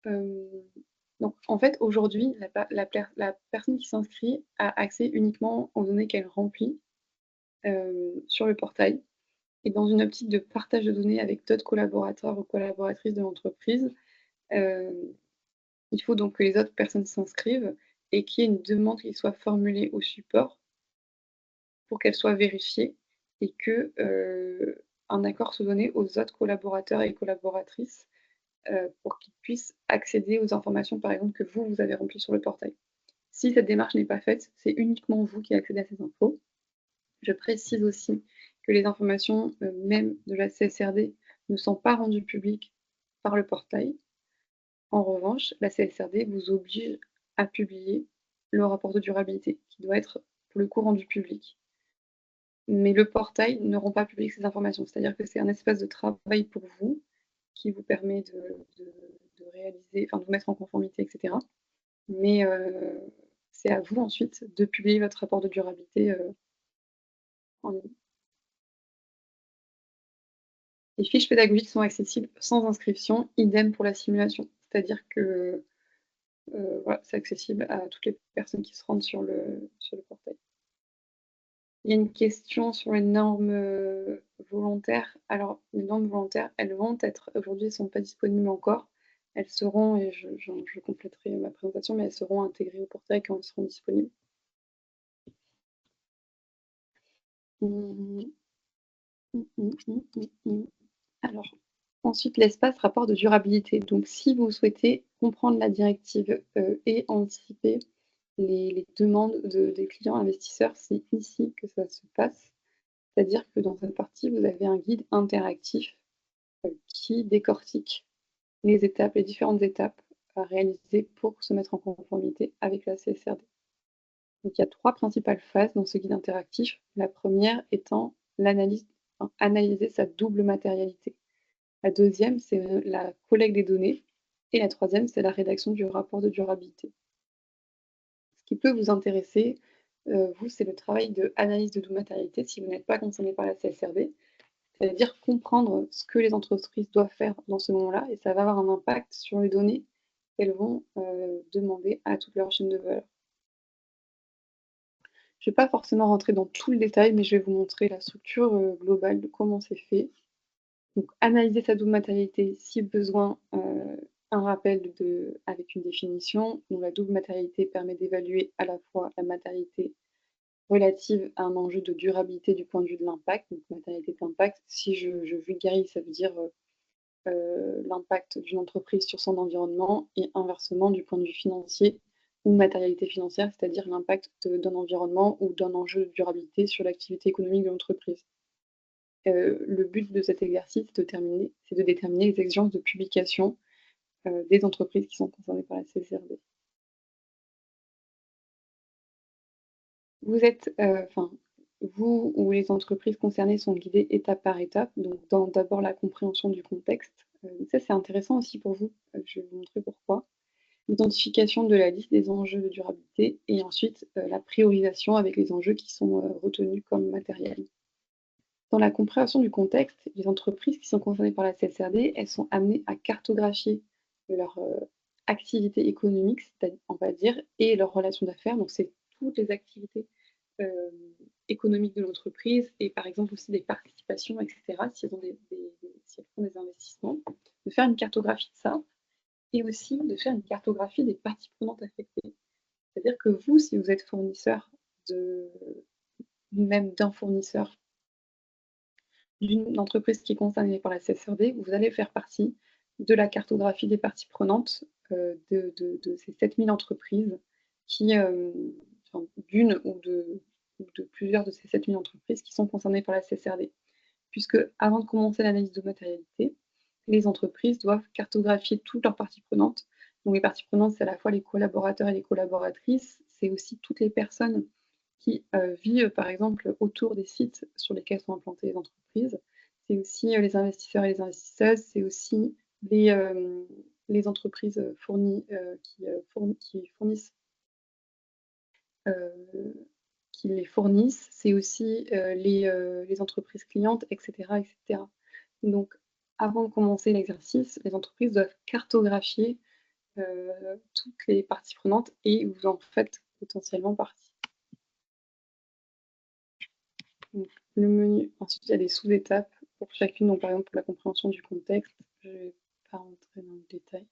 donc en fait, aujourd'hui, la personne qui s'inscrit a accès uniquement aux données qu'elle remplit sur le portail. Et dans une optique de partage de données avec d'autres collaborateurs ou collaboratrices de l'entreprise, il faut donc que les autres personnes s'inscrivent et qu'il y ait une demande qui soit formulée au support pour qu'elle soit vérifiée et que un accord soit donné aux autres collaborateurs et collaboratrices pour qu'ils puissent accéder aux informations, par exemple, que vous avez remplies sur le portail. Si cette démarche n'est pas faite, c'est uniquement vous qui accédez à ces infos. Je précise aussi que les informations, même de la CSRD, ne sont pas rendues publiques par le portail. En revanche, la CSRD vous oblige à publier le rapport de durabilité, qui doit être, pour le coup, rendu public. Mais le portail ne rend pas public ces informations. C'est-à-dire que c'est un espace de travail pour vous qui vous permet de réaliser, enfin de vous mettre en conformité, etc. Mais c'est à vous ensuite de publier votre rapport de durabilité en ligne. Les fiches pédagogiques sont accessibles sans inscription, idem pour la simulation. C'est-à-dire que voilà, c'est accessible à toutes les personnes qui se rendent sur le portail. Il y a une question sur les normes volontaires. Alors, les normes volontaires, elles vont être, aujourd'hui, elles ne sont pas disponibles encore. Elles seront, et je compléterai ma présentation, mais elles seront intégrées au portail quand elles seront disponibles. Alors, ensuite, l'espace rapport de durabilité. Donc, si vous souhaitez comprendre la directive et anticiper les demandes des clients investisseurs, c'est ici que ça se passe. C'est-à-dire que dans cette partie, vous avez un guide interactif qui décortique les différentes étapes à réaliser pour se mettre en conformité avec la CSRD. Donc il y a 3 principales phases dans ce guide interactif. La première étant analyser sa double matérialité. La deuxième, c'est la collecte des données et la troisième, c'est la rédaction du rapport de durabilité. Ce qui peut vous intéresser, vous, c'est le travail d'analyse de double matérialité si vous n'êtes pas concerné par la CSRD, c'est-à-dire comprendre ce que les entreprises doivent faire dans ce moment-là et ça va avoir un impact sur les données qu'elles vont demander à toute leur chaîne de valeur. Je ne vais pas forcément rentrer dans tout le détail, mais je vais vous montrer la structure globale de comment c'est fait. Donc, analyser sa double matérialité, si besoin, un rappel avec une définition. Donc, la double matérialité permet d'évaluer à la fois la matérialité relative à un enjeu de durabilité du point de vue de l'impact. Donc, matérialité d'impact, si je vulgarise, ça veut dire l'impact d'une entreprise sur son environnement et inversement du point de vue financier ou matérialité financière, c'est-à-dire l'impact d'un environnement ou d'un enjeu de durabilité sur l'activité économique de l'entreprise. Le but de cet exercice, c'est de déterminer les exigences de publication des entreprises qui sont concernées par la CSRD. Vous ou les entreprises concernées sont guidées étape par étape, donc dans d'abord la compréhension du contexte. Ça, c'est intéressant aussi pour vous, je vais vous montrer pourquoi. L'identification de la liste des enjeux de durabilité et ensuite la priorisation avec les enjeux qui sont retenus comme matériels. Dans la compréhension du contexte, les entreprises qui sont concernées par la CSRD, elles sont amenées à cartographier leur activité économique, on va dire, et leurs relations d'affaires. Donc, c'est toutes les activités économiques de l'entreprise et par exemple aussi des participations, etc., si elles font des investissements, de faire une cartographie de ça et aussi de faire une cartographie des parties prenantes affectées. C'est-à-dire que vous, si vous êtes fournisseur même d'un fournisseur d'une entreprise qui est concernée par la CSRD, vous allez faire partie de la cartographie des parties prenantes de ces 7000 entreprises d'une ou de plusieurs de ces 7000 entreprises qui sont concernées par la CSRD. Puisque avant de commencer l'analyse de matérialité, les entreprises doivent cartographier toutes leurs parties prenantes. Donc les parties prenantes, c'est à la fois les collaborateurs et les collaboratrices, c'est aussi toutes les personnes qui vivent par exemple autour des sites sur lesquels sont implantées les entreprises. C'est aussi les investisseurs et les investisseuses, c'est aussi les entreprises qui les fournissent, c'est aussi les entreprises clientes, etc., etc. Donc, avant de commencer l'exercice, les entreprises doivent cartographier toutes les parties prenantes et vous en faites potentiellement partie. Donc, le menu, ensuite il y a des sous-étapes pour chacune, donc par exemple pour la compréhension du contexte, je ne vais pas rentrer dans le détail.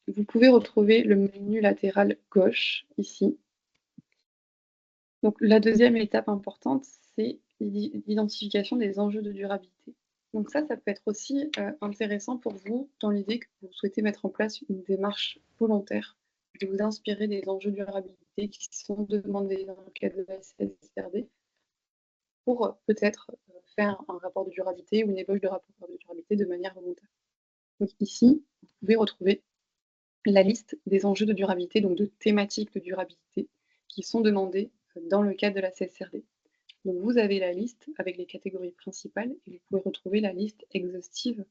Vous pouvez retrouver le menu latéral gauche ici. Donc la deuxième étape importante, c'est l'identification des enjeux de durabilité. Donc ça peut être aussi intéressant pour vous dans l'idée que vous souhaitez mettre en place une démarche volontaire, de vous inspirer des enjeux de durabilité qui sont demandés dans le cadre de la CSRD pour peut-être faire un rapport de durabilité ou une ébauche de rapport de durabilité de manière volontaire. Donc ici, vous pouvez retrouver la liste des enjeux de durabilité, donc de thématiques de durabilité qui sont demandées dans le cadre de la CSRD. Donc vous avez la liste avec les catégories principales et vous pouvez retrouver la liste exhaustive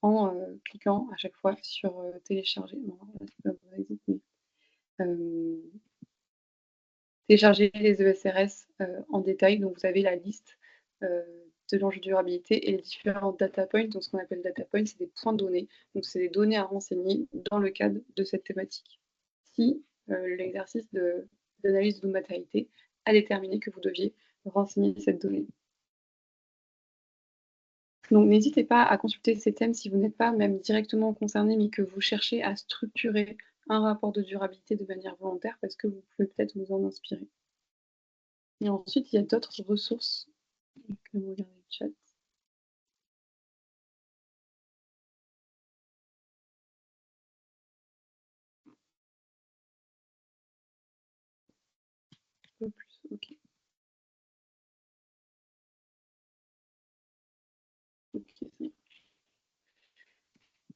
en cliquant à chaque fois sur télécharger. Non, là, c'est pas un bon exemple, mais, télécharger les ESRS en détail. Donc vous avez la liste de l'enjeu de durabilité et les différents data points. Donc ce qu'on appelle data points, c'est des points de données. Donc c'est des données à renseigner dans le cadre de cette thématique. Si l'exercice d'analyse de matérialité a déterminé que vous deviez renseigner cette donnée. Donc n'hésitez pas à consulter ces thèmes si vous n'êtes pas même directement concerné, mais que vous cherchez à structurer un rapport de durabilité de manière volontaire, parce que vous pouvez peut-être vous en inspirer. Et ensuite, il y a d'autres ressources. Donc, regardez le chat.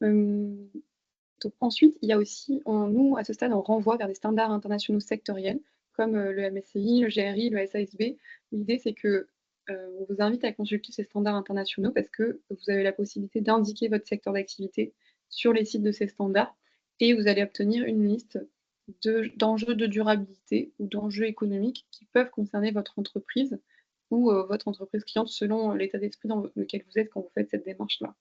Donc ensuite, il y a aussi, nous, à ce stade, on renvoie vers des standards internationaux sectoriels, comme le MSCI, le GRI, le SASB. L'idée, c'est que on vous invite à consulter ces standards internationaux parce que vous avez la possibilité d'indiquer votre secteur d'activité sur les sites de ces standards et vous allez obtenir une liste d'enjeux de durabilité ou d'enjeux économiques qui peuvent concerner votre entreprise ou votre entreprise cliente selon l'état d'esprit dans lequel vous êtes quand vous faites cette démarche-là.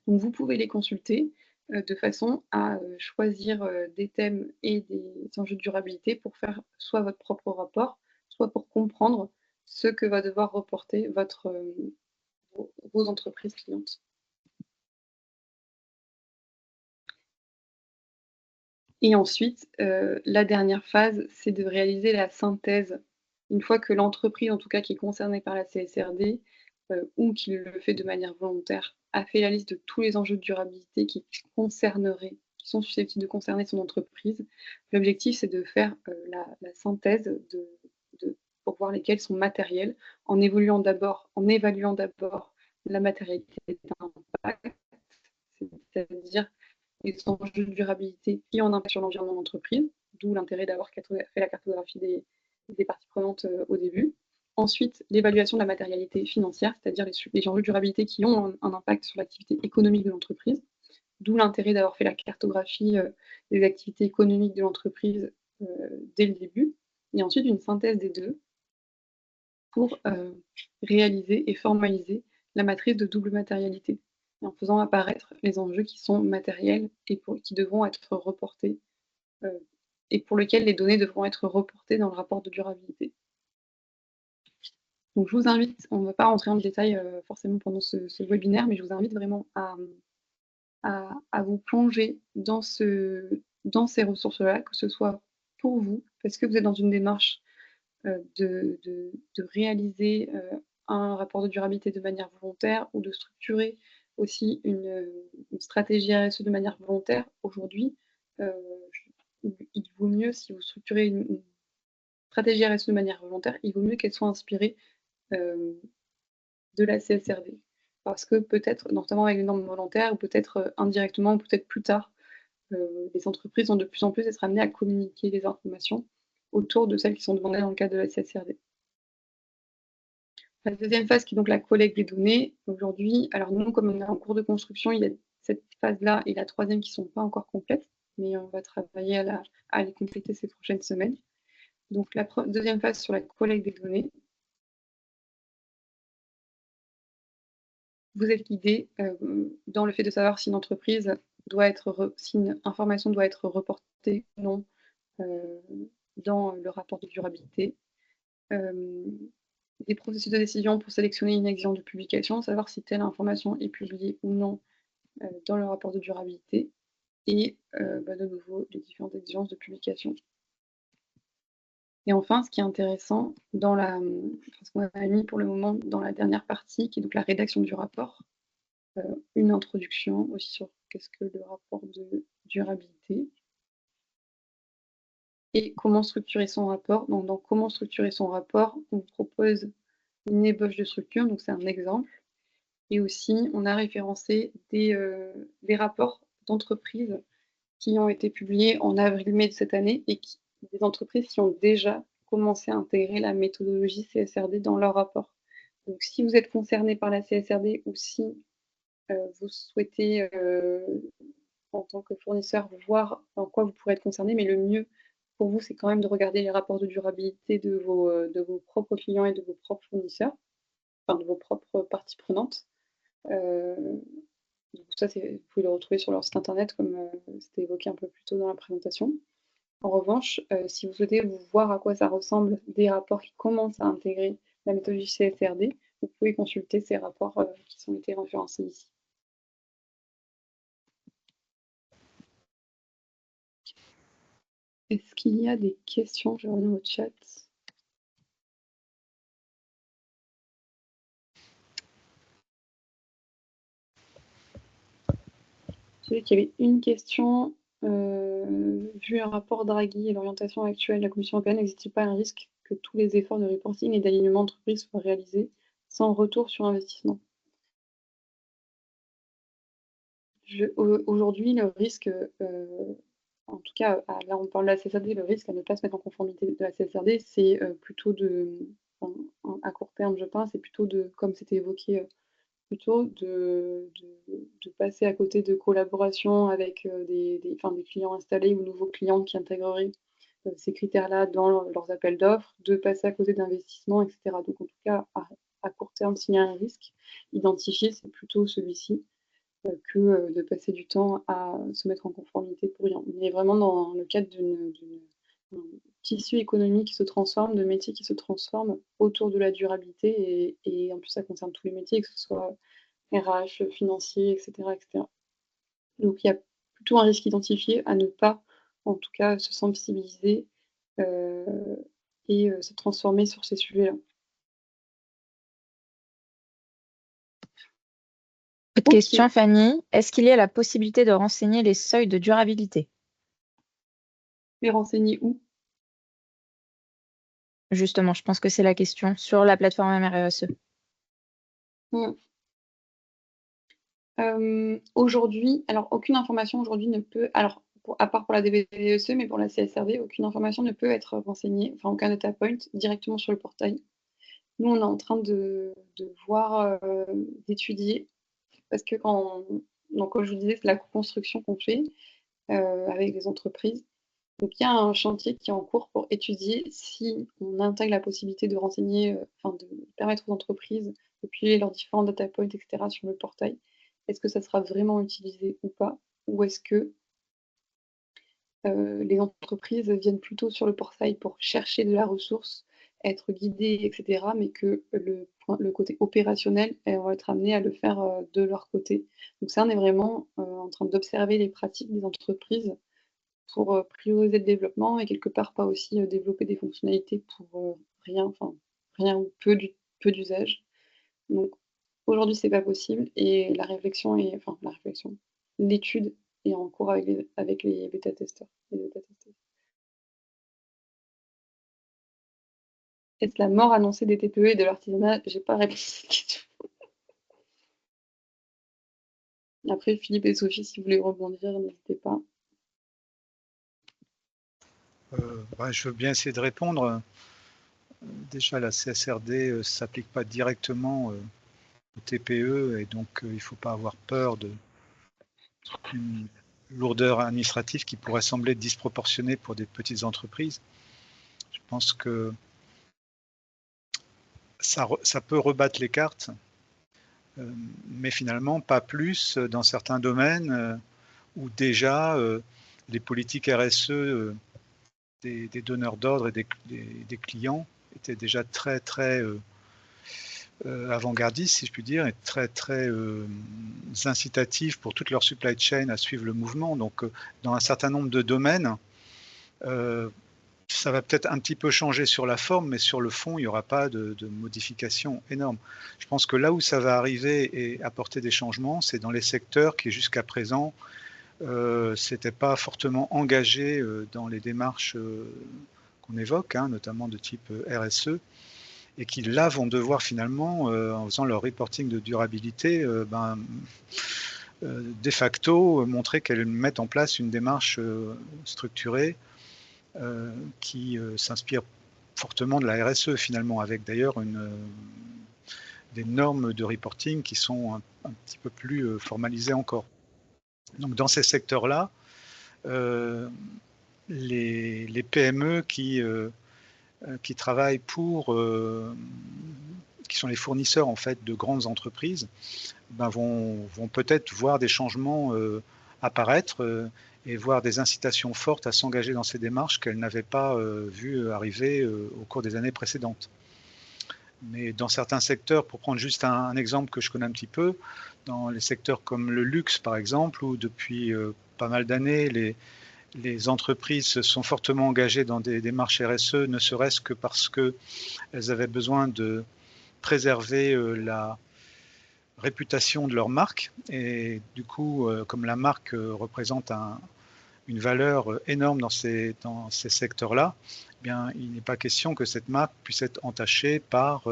Donc vous pouvez les consulter de façon à choisir des thèmes et des enjeux de durabilité pour faire soit votre propre rapport, soit pour comprendre ce que va devoir reporter vos entreprises clientes. Et ensuite, la dernière phase, c'est de réaliser la synthèse. Une fois que l'entreprise, en tout cas qui est concernée par la CSRD, ou qui le fait de manière volontaire, a fait la liste de tous les enjeux de durabilité qui sont susceptibles de concerner son entreprise. L'objectif, c'est de faire la synthèse pour voir lesquels sont matériels, en évaluant d'abord la matérialité d'impact, c'est-à-dire les enjeux de durabilité qui ont un impact sur l'environnement de l'entreprise, d'où l'intérêt d'avoir fait la cartographie des parties prenantes au début. Ensuite, l'évaluation de la matérialité financière, c'est-à-dire les enjeux de durabilité qui ont un impact sur l'activité économique de l'entreprise, d'où l'intérêt d'avoir fait la cartographie des activités économiques de l'entreprise dès le début, et ensuite une synthèse des deux pour réaliser et formaliser la matrice de double matérialité, en faisant apparaître les enjeux qui sont matériels et qui devront être reportés, et pour lesquels les données devront être reportées dans le rapport de durabilité. Donc je vous invite, on ne va pas rentrer en détail forcément pendant ce webinaire, mais je vous invite vraiment à vous plonger dans ces ressources-là, que ce soit pour vous, parce que vous êtes dans une démarche de réaliser un rapport de durabilité de manière volontaire ou de structurer aussi une stratégie RSE de manière volontaire. Aujourd'hui, il vaut mieux, si vous structurez une stratégie RSE de manière volontaire, il vaut mieux qu'elle soit inspirée de la CSRD. Parce que peut-être, notamment avec les normes volontaires, ou peut-être indirectement, ou peut-être plus tard, les entreprises vont de plus en plus être amenées à communiquer les informations autour de celles qui sont demandées dans le cadre de la CSRD. La deuxième phase, qui est donc la collecte des données. Aujourd'hui, alors nous, comme on est en cours de construction, il y a cette phase-là et la troisième qui ne sont pas encore complètes, mais on va travailler à les compléter ces prochaines semaines. Donc la deuxième phase sur la collecte des données. Vous êtes guidé dans le fait de savoir si une entreprise si une information doit être reportée ou non dans le rapport de durabilité. Des processus de décision pour sélectionner une exigence de publication, savoir si telle information est publiée ou non dans le rapport de durabilité, et de nouveau les différentes exigences de publication. Et enfin, ce qui est intéressant, ce qu'on a mis pour le moment dans la dernière partie, qui est donc la rédaction du rapport, une introduction aussi sur qu'est-ce que le rapport de durabilité et comment structurer son rapport. Donc, dans comment structurer son rapport, on vous propose une ébauche de structure, donc c'est un exemple. Et aussi, on a référencé des rapports d'entreprises qui ont été publiés en avril-mai de cette année et des entreprises qui ont déjà commencé à intégrer la méthodologie CSRD dans leur rapport. Donc, si vous êtes concerné par la CSRD ou si vous souhaitez, en tant que fournisseur, voir en quoi vous pourrez être concerné, mais le mieux pour vous, c'est quand même de regarder les rapports de durabilité de vos propres clients et de vos propres fournisseurs, enfin de vos propres parties prenantes. Donc ça, vous pouvez le retrouver sur leur site internet, comme c'était évoqué un peu plus tôt dans la présentation. En revanche, si vous souhaitez voir à quoi ça ressemble des rapports qui commencent à intégrer la méthodologie CSRD, vous pouvez consulter ces rapports qui ont été référencés ici. Est-ce qu'il y a des questions? Je reviens au chat. J'ai vu qu'il y avait une question. Vu un rapport Draghi et l'orientation actuelle de la Commission européenne, n'existe-t-il pas un risque que tous les efforts de reporting et d'alignement d'entreprise soient réalisés sans retour sur investissement? Aujourd'hui, le risque, en tout cas, là on parle de la CSRD, le risque à ne pas se mettre en conformité de la CSRD, c'est plutôt à court terme, je pense, c'est plutôt comme c'était évoqué plutôt de passer à côté de collaborations avec des clients installés ou nouveaux clients qui intégreraient ces critères-là dans leurs appels d'offres, de passer à côté d'investissements, etc. Donc en tout cas, à court terme, s'il y a un risque identifié, c'est plutôt celui-ci que de passer du temps à se mettre en conformité pour rien. On est vraiment dans le cadre d'un tissu économique qui se transforme, de métiers qui se transforment autour de la durabilité et en plus ça concerne tous les métiers, que ce soit RH, financier, etc., etc. Donc il y a plutôt un risque identifié à ne pas, en tout cas, se sensibiliser et se transformer sur ces sujets-là. Autre question, Fanny. Est-ce qu'il y a la possibilité de renseigner les seuils de durabilité? Les renseigner où? Justement, je pense que c'est la question sur la plateforme MRESE. Aujourd'hui, alors aucune information aujourd'hui ne peut, alors à part pour la DBDSE, mais pour la CSRD, aucune information ne peut être renseignée, enfin aucun data point directement sur le portail. Nous, on est en train de voir, d'étudier, parce que donc comme je vous disais, c'est la construction qu'on fait avec les entreprises. Donc il y a un chantier qui est en cours pour étudier si on intègre la possibilité de renseigner, de permettre aux entreprises de publier leurs différents data points, etc., sur le portail. Est-ce que ça sera vraiment utilisé ou pas? Ou est-ce que les entreprises viennent plutôt sur le portail pour chercher de la ressource, être guidées, etc., mais que le côté opérationnel, elles vont être amenées à le faire de leur côté. Donc ça, on est vraiment en train d'observer les pratiques des entreprises pour prioriser le développement et quelque part pas aussi développer des fonctionnalités pour rien, enfin rien ou peu d'usage. Donc aujourd'hui, c'est pas possible et l'étude est en cours avec les bêta-testeurs. Est-ce la mort annoncée des TPE et de l'artisanat? J'ai pas répondu à cette question. Après, Philippe et Sophie, si vous voulez rebondir, n'hésitez pas. Je veux bien essayer de répondre. Déjà, la CSRD ne s'applique pas directement aux TPE et donc il ne faut pas avoir peur d'une lourdeur administrative qui pourrait sembler disproportionnée pour des petites entreprises. Je pense que ça peut rebattre les cartes, mais finalement pas plus dans certains domaines où déjà les politiques RSE des donneurs d'ordre et des clients étaient déjà très avant-gardistes, si je puis dire, et très incitatifs pour toute leur supply chain à suivre le mouvement. Donc, dans un certain nombre de domaines, ça va peut-être un petit peu changer sur la forme, mais sur le fond, il n'y aura pas de modification énorme. Je pense que là où ça va arriver et apporter des changements, c'est dans les secteurs qui, jusqu'à présent, s'étaient pas fortement engagés dans les démarches qu'on évoque, notamment de type RSE, et qui là vont devoir finalement, en faisant leur reporting de durabilité, de facto montrer qu'elles mettent en place une démarche structurée qui s'inspire fortement de la RSE finalement, avec d'ailleurs des normes de reporting qui sont un petit peu plus formalisées encore. Donc dans ces secteurs-là, les PME qui travaillent qui sont les fournisseurs en fait de grandes entreprises, vont peut-être voir des changements apparaître et voir des incitations fortes à s'engager dans ces démarches qu'elles n'avaient pas vues arriver au cours des années précédentes. Mais dans certains secteurs, pour prendre juste un exemple que je connais un petit peu, dans les secteurs comme le luxe par exemple, où depuis pas mal d'années, les entreprises se sont fortement engagées dans des démarches RSE, ne serait-ce que parce qu'elles avaient besoin de préserver la réputation de leur marque. Et du coup, comme la marque représente une valeur énorme dans ces secteurs-là, eh bien, il n'est pas question que cette marque puisse être entachée par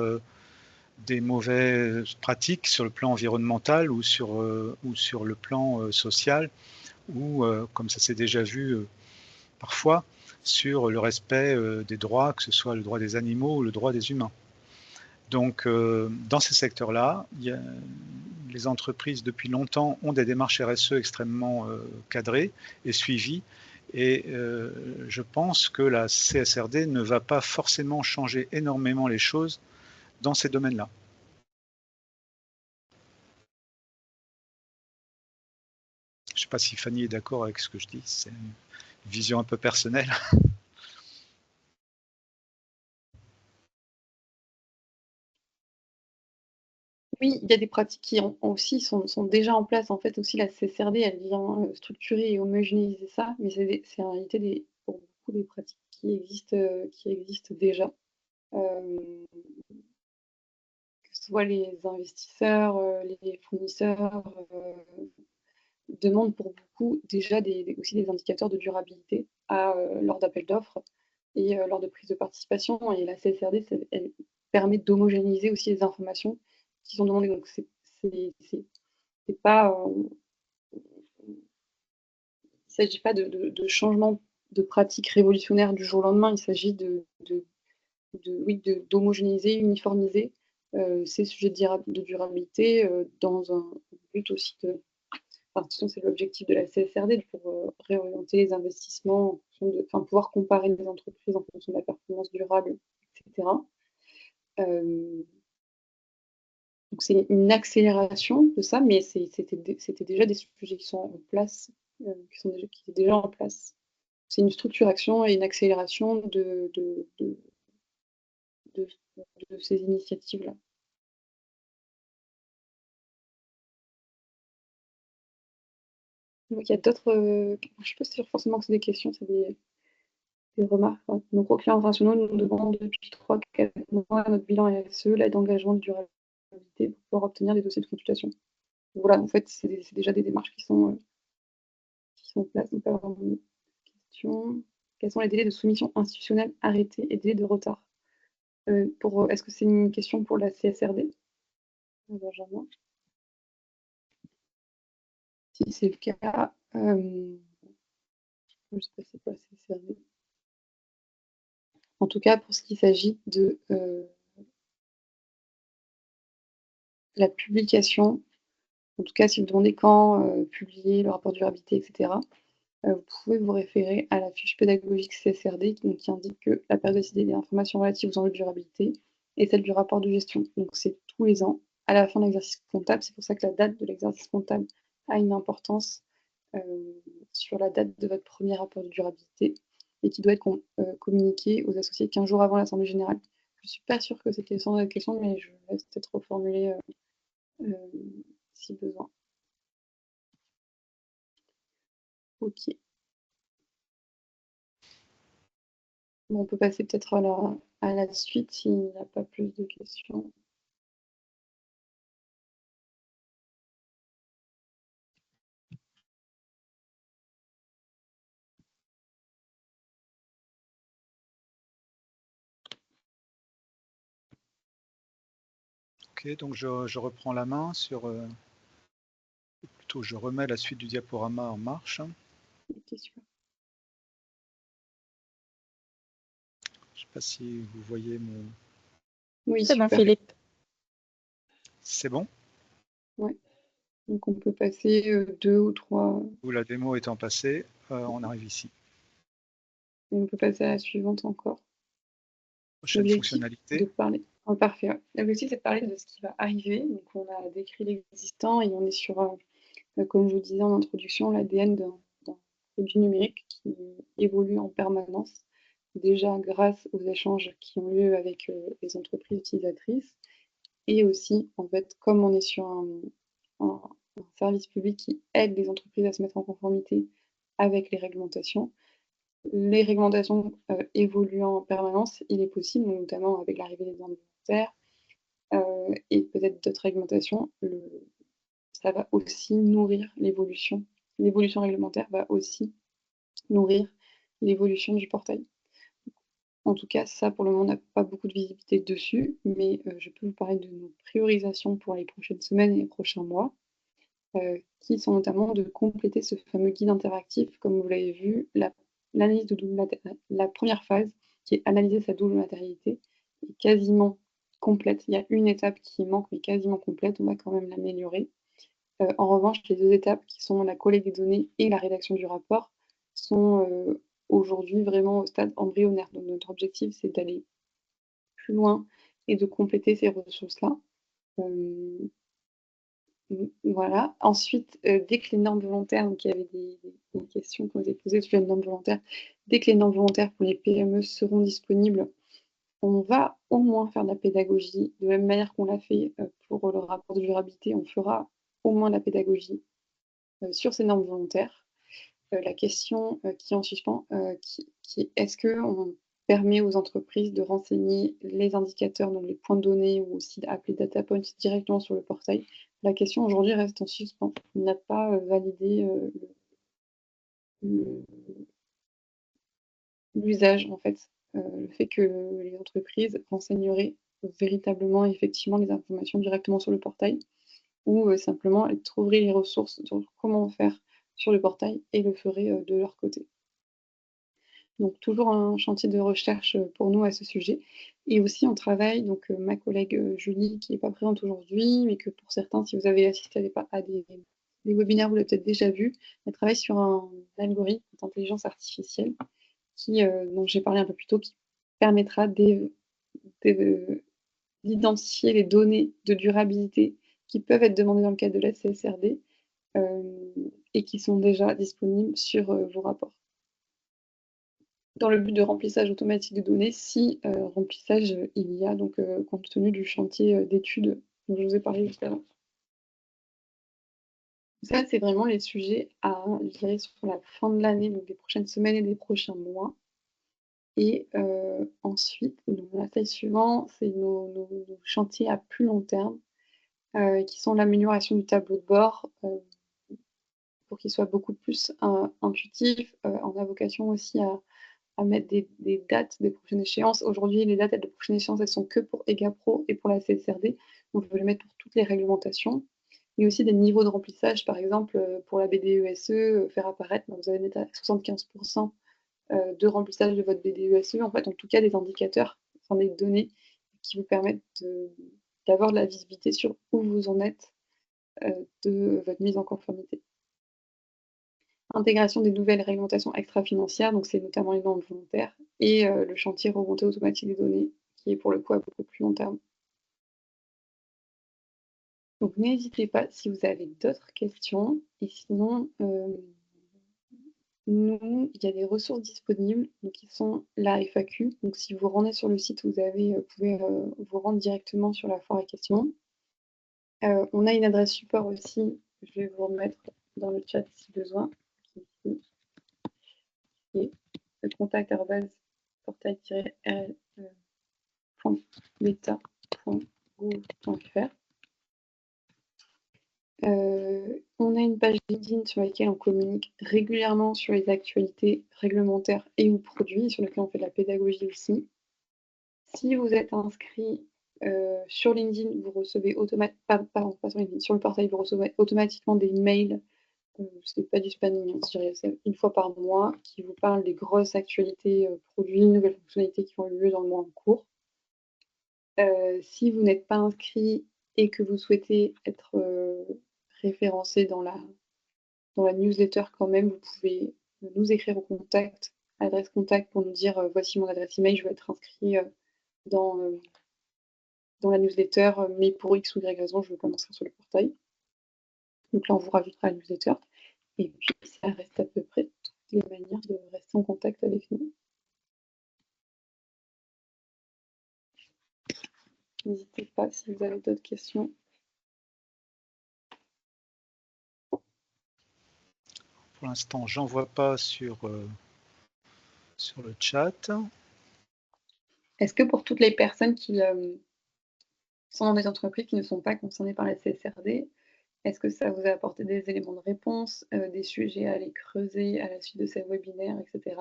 des mauvaises pratiques sur le plan environnemental ou sur le plan social, ou comme ça s'est déjà vu parfois, sur le respect des droits, que ce soit le droit des animaux ou le droit des humains. Donc, dans ces secteurs-là, les entreprises, depuis longtemps, ont des démarches RSE extrêmement cadrées et suivies. Et je pense que la CSRD ne va pas forcément changer énormément les choses dans ces domaines-là. Je ne sais pas si Fanny est d'accord avec ce que je dis, c'est une vision un peu personnelle. Oui, il y a des pratiques qui aussi sont déjà en place. En fait, aussi, la CSRD, elle vient structurer et homogénéiser ça, mais c'est en réalité pour beaucoup des pratiques qui existent déjà. Que ce soit les investisseurs, les fournisseurs, demandent pour beaucoup déjà aussi des indicateurs de durabilité lors d'appels d'offres et lors de prise de participation. Et la CSRD, elle permet d'homogénéiser aussi les informations qui sont demandées. Donc, c'est pas, il ne s'agit pas de changement de pratique révolutionnaire du jour au lendemain. Il s'agit d'homogénéiser, uniformiser ces sujets de durabilité dans un but aussi de. Enfin, de toute façon, c'est l'objectif de la CSRD pour réorienter les investissements, pouvoir comparer les entreprises en fonction de la performance durable, etc. Donc c'est une accélération de ça, mais c'était déjà des sujets qui sont en place, qui étaient déjà en place. C'est une structuration et une accélération de ces initiatives-là. Donc il y a d'autres. Je ne suis pas sûre forcément que c'est des questions, c'est des remarques. Nos gros clients internationaux nous demandent depuis 3-4 mois notre bilan RSE, l'aide d'engagement de durabilité pour pouvoir obtenir des dossiers de consultation. Voilà, en fait, c'est déjà des démarches qui sont en place. Donc, pas vraiment de questions. Quels sont les délais de soumission institutionnelle arrêtés et délais de retard Est-ce que c'est une question pour la CSRD, Benjamin? Si c'est le cas, je ne sais pas c'est quoi la CSRD. En tout cas, pour ce qui s'agit de la publication, en tout cas, si vous demandez quand publier le rapport de durabilité, etc., vous pouvez vous référer à la fiche pédagogique CSRD qui indique que la périodicité des informations relatives aux enjeux de durabilité est celle du rapport de gestion. Donc c'est tous les ans, à la fin de l'exercice comptable. C'est pour ça que la date de l'exercice comptable a une importance sur la date de votre premier rapport de durabilité et qui doit être communiqué aux associés 15 jours avant l'Assemblée générale. Je ne suis pas sûre que c'était sans la question, mais je laisse peut-être reformuler si besoin. Ok. Bon, on peut passer peut-être à la suite s'il n'y a pas plus de questions. Ok, donc je reprends la main sur... plutôt, je remets la suite du diaporama en marche. Ok, super. Je ne sais pas si vous voyez mon... Oui, C'est bon, super. Philippe. C'est bon? Ouais. Donc on peut passer 2 ou 3. Où la démo étant passée, on arrive ici. Et on peut passer à la suivante encore. Prochaine L'objectif de fonctionnalité. parler. Oh, parfait. Ouais. L'objectif, c'est de parler de ce qui va arriver. Donc on a décrit l'existant et on est sur, comme je vous disais en introduction, l'ADN d'un produit numérique qui évolue en permanence, déjà grâce aux échanges qui ont lieu avec les entreprises utilisatrices. Et aussi, en fait, comme on est sur un service public qui aide les entreprises à se mettre en conformité avec les réglementations évoluant en permanence, il est possible, notamment avec l'arrivée des normes volontaires et peut-être d'autres réglementations, ça va aussi nourrir l'évolution. L'évolution réglementaire va aussi nourrir l'évolution du portail. En tout cas, ça, pour le moment, on n'a pas beaucoup de visibilité dessus, mais je peux vous parler de nos priorisations pour les prochaines semaines et les prochains mois, qui sont notamment de compléter ce fameux guide interactif. Comme vous l'avez vu, l'analyse de double la première phase, qui est analyser sa double matérialité, est quasiment complète. Il y a une étape qui manque, mais quasiment complète. On va quand même l'améliorer. En revanche, les 2 étapes qui sont la collecte des données et la rédaction du rapport sont, aujourd'hui vraiment au stade embryonnaire. Donc notre objectif, c'est d'aller plus loin et de compléter ces ressources-là. Voilà. Ensuite, dès que les normes volontaires, donc il y avait des questions qu'on nous a posées sur les normes volontaires. Dès que les normes volontaires pour les PME seront disponibles, on va au moins faire de la pédagogie. De la même manière qu'on l'a fait, pour le rapport de durabilité, on fera au moins de la pédagogie, sur ces normes volontaires. La question, qui est en suspens, qui est: est-ce qu'on permet aux entreprises de renseigner les indicateurs, donc les points de données ou aussi appelés data points directement sur le portail? La question aujourd'hui reste en suspens. On n'a pas, validé, le l'usage en fait, le fait que les entreprises renseigneraient véritablement et effectivement les informations directement sur le portail ou, simplement elles trouveraient les ressources sur comment faire sur le portail et le feraient, de leur côté. Donc toujours un chantier de recherche, pour nous à ce sujet et aussi on travaille donc, ma collègue, Julie qui n'est pas présente aujourd'hui, mais que pour certains, si vous avez assisté à des webinaires, vous l'avez peut-être déjà vu. Elle travaille sur un algorithme d'intelligence artificielle dont j'ai parlé un peu plus tôt, qui permettra d'identifier les données de durabilité qui peuvent être demandées dans le cadre de la CSRD, et qui sont déjà disponibles sur, vos rapports. Dans le but de remplissage automatique de données, si remplissage il y a donc compte tenu du chantier d'études dont je vous ai parlé juste avant. Ça, c'est vraiment les sujets à, je dirais, sur la fin de l'année, donc des prochaines semaines et des prochains mois. Et ensuite, donc la taille suivante, c'est nos chantiers à plus long terme, qui sont l'amélioration du tableau de bord, pour qu'il soit beaucoup plus intuitif. On a vocation aussi à mettre des dates des prochaines échéances. Aujourd'hui, les dates de prochaines échéances, elles sont que pour EGAPRO et pour la CSRD. Donc, je veux les mettre pour toutes les réglementations. Mais aussi des niveaux de remplissage, par exemple, pour la BDESE, faire apparaître, vous avez à 75% de remplissage de votre BDESE, en fait, en tout cas des indicateurs, enfin des données qui vous permettent d'avoir de la visibilité sur où vous en êtes de votre mise en conformité. Intégration des nouvelles réglementations extra-financières, donc c'est notamment les normes volontaires, et le chantier remontée automatique des données, qui est pour le coup à beaucoup plus long terme. Donc n'hésitez pas si vous avez d'autres questions, et sinon, nous, il y a des ressources disponibles, donc qui sont la FAQ. Donc si vous rendez sur le site, vous pouvez vous rendre directement sur la foire à questions. On a une adresse support aussi, je vais vous remettre dans le chat si besoin, qui est le contact@rl.beta.gouv.fr. On a une page LinkedIn sur laquelle on communique régulièrement sur les actualités réglementaires et ou produits, sur lesquels on fait de la pédagogie aussi. Si vous êtes inscrit sur LinkedIn, vous recevez sur le portail, vous recevez automatiquement des mails, c'est pas du spamming, c'est une fois par mois, qui vous parlent des grosses actualités produits, nouvelles fonctionnalités qui ont eu lieu dans le mois en cours. Si vous n'êtes pas inscrit et que vous souhaitez être référencé dans la newsletter quand même, vous pouvez nous écrire au contact, adresse contact pour nous dire voici mon adresse email, je veux être inscrit dans la newsletter, mais pour X ou Y raison, je veux pas m'inscrire sur le portail. Donc là, on vous rajoutera à la newsletter. Et puis, ça reste à peu près toutes les manières de rester en contact avec nous. N'hésitez pas si vous avez d'autres questions. Pour l'instant, j'en vois pas sur le chat. Est-ce que pour toutes les personnes qui sont dans des entreprises qui ne sont pas concernées par la CSRD, est-ce que ça vous a apporté des éléments de réponse, des sujets à aller creuser à la suite de ces webinaires, etc.?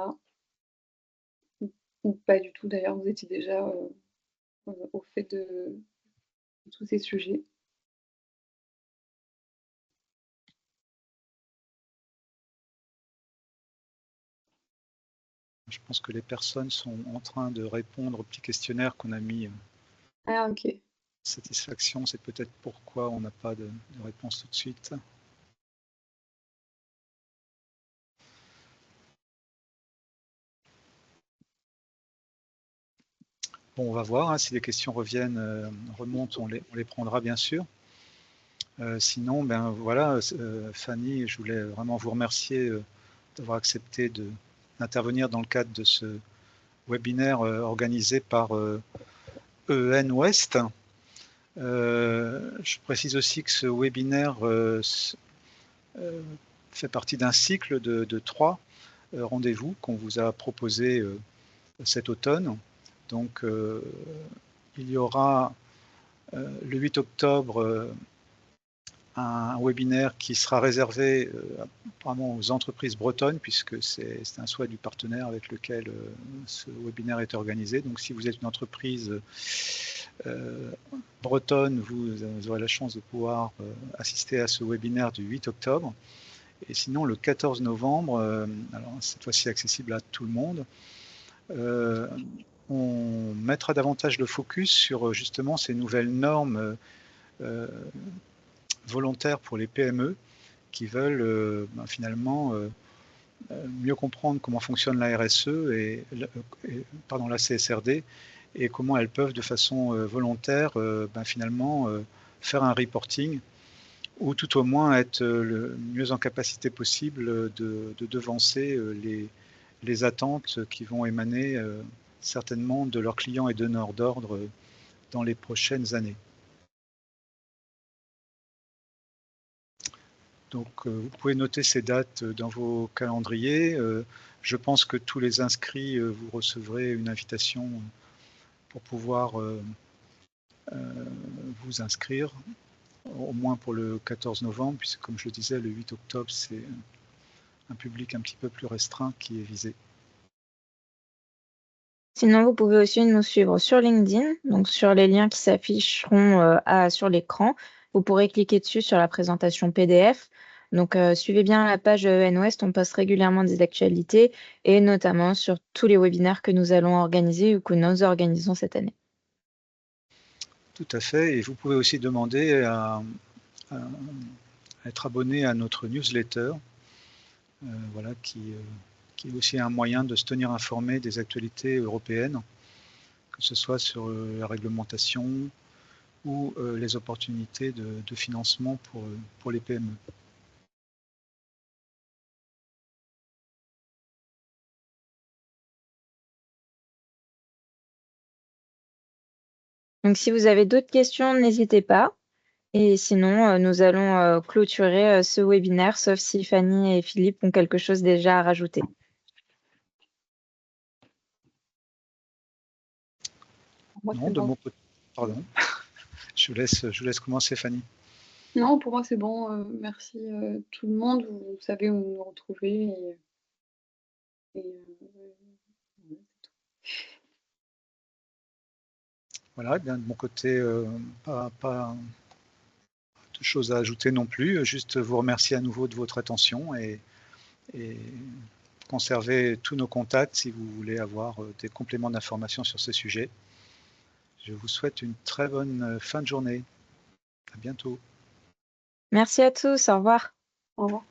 ou pas du tout d'ailleurs, vous étiez déjà au fait de tous ces sujets? Je pense que les personnes sont en train de répondre au petit questionnaire qu'on a mis Ah OK. satisfaction, c'est peut-être pourquoi on n'a pas de réponse tout de suite. Bon, on va voir, hein, si les questions reviennent, remontent, on les prendra bien sûr. Sinon, ben voilà, Fanny, je voulais vraiment vous remercier d'avoir accepté d'intervenir dans le cadre de ce webinaire organisé par EEN Ouest. Je précise aussi que ce webinaire fait partie d'un cycle de 3 rendez-vous qu'on vous a proposé cet automne. Donc, il y aura le 8 octobre un webinaire qui sera réservé apparemment aux entreprises bretonnes, puisque c'est un souhait du partenaire avec lequel ce webinaire est organisé. Donc, si vous êtes une entreprise bretonne, vous aurez la chance de pouvoir assister à ce webinaire du 8 octobre. Et sinon, le 14 novembre, alors cette fois-ci accessible à tout le monde, on mettra davantage le focus sur justement ces nouvelles normes volontaires pour les PME qui veulent finalement mieux comprendre comment fonctionne la RSE la CSRD, et comment elles peuvent de façon volontaire finalement faire un reporting, ou tout au moins être le mieux en capacité possible de devancer les attentes qui vont émaner certainement de leurs clients et donneurs d'ordre dans les prochaines années. Donc, vous pouvez noter ces dates dans vos calendriers. Je pense que tous les inscrits, vous recevrez une invitation pour pouvoir vous inscrire, au moins pour le 14 novembre, puisque comme je le disais, le 8 octobre, c'est un public un petit peu plus restreint qui est visé. Sinon, vous pouvez aussi nous suivre sur LinkedIn, donc sur les liens qui s'afficheront sur l'écran. Vous pourrez cliquer dessus sur la présentation PDF. Donc, suivez bien la page EEN Ouest, on poste régulièrement des actualités et notamment sur tous les webinaires que nous allons organiser ou que nous organisons cette année. Tout à fait, et vous pouvez aussi demander à être abonné à notre newsletter, voilà, qui est aussi un moyen de se tenir informé des actualités européennes, que ce soit sur la réglementation ou les opportunités de financement pour les PME. Donc, si vous avez d'autres questions, n'hésitez pas. Et sinon, nous allons clôturer ce webinaire, sauf si Fanny et Philippe ont quelque chose déjà à rajouter. Moi, Non, c'est de bon. mon côté, pardon. Je vous laisse commencer, Fanny. Non, pour moi, c'est bon. Merci tout le monde. Vous savez où nous retrouver. Voilà, c'est tout. Voilà, bien de mon côté, pas de choses à ajouter non plus. Juste vous remercier à nouveau de votre attention et conservez tous nos contacts si vous voulez avoir des compléments d'information sur ce sujet. Je vous souhaite une très bonne fin de journée. À bientôt. Merci à tous, au revoir. Au revoir.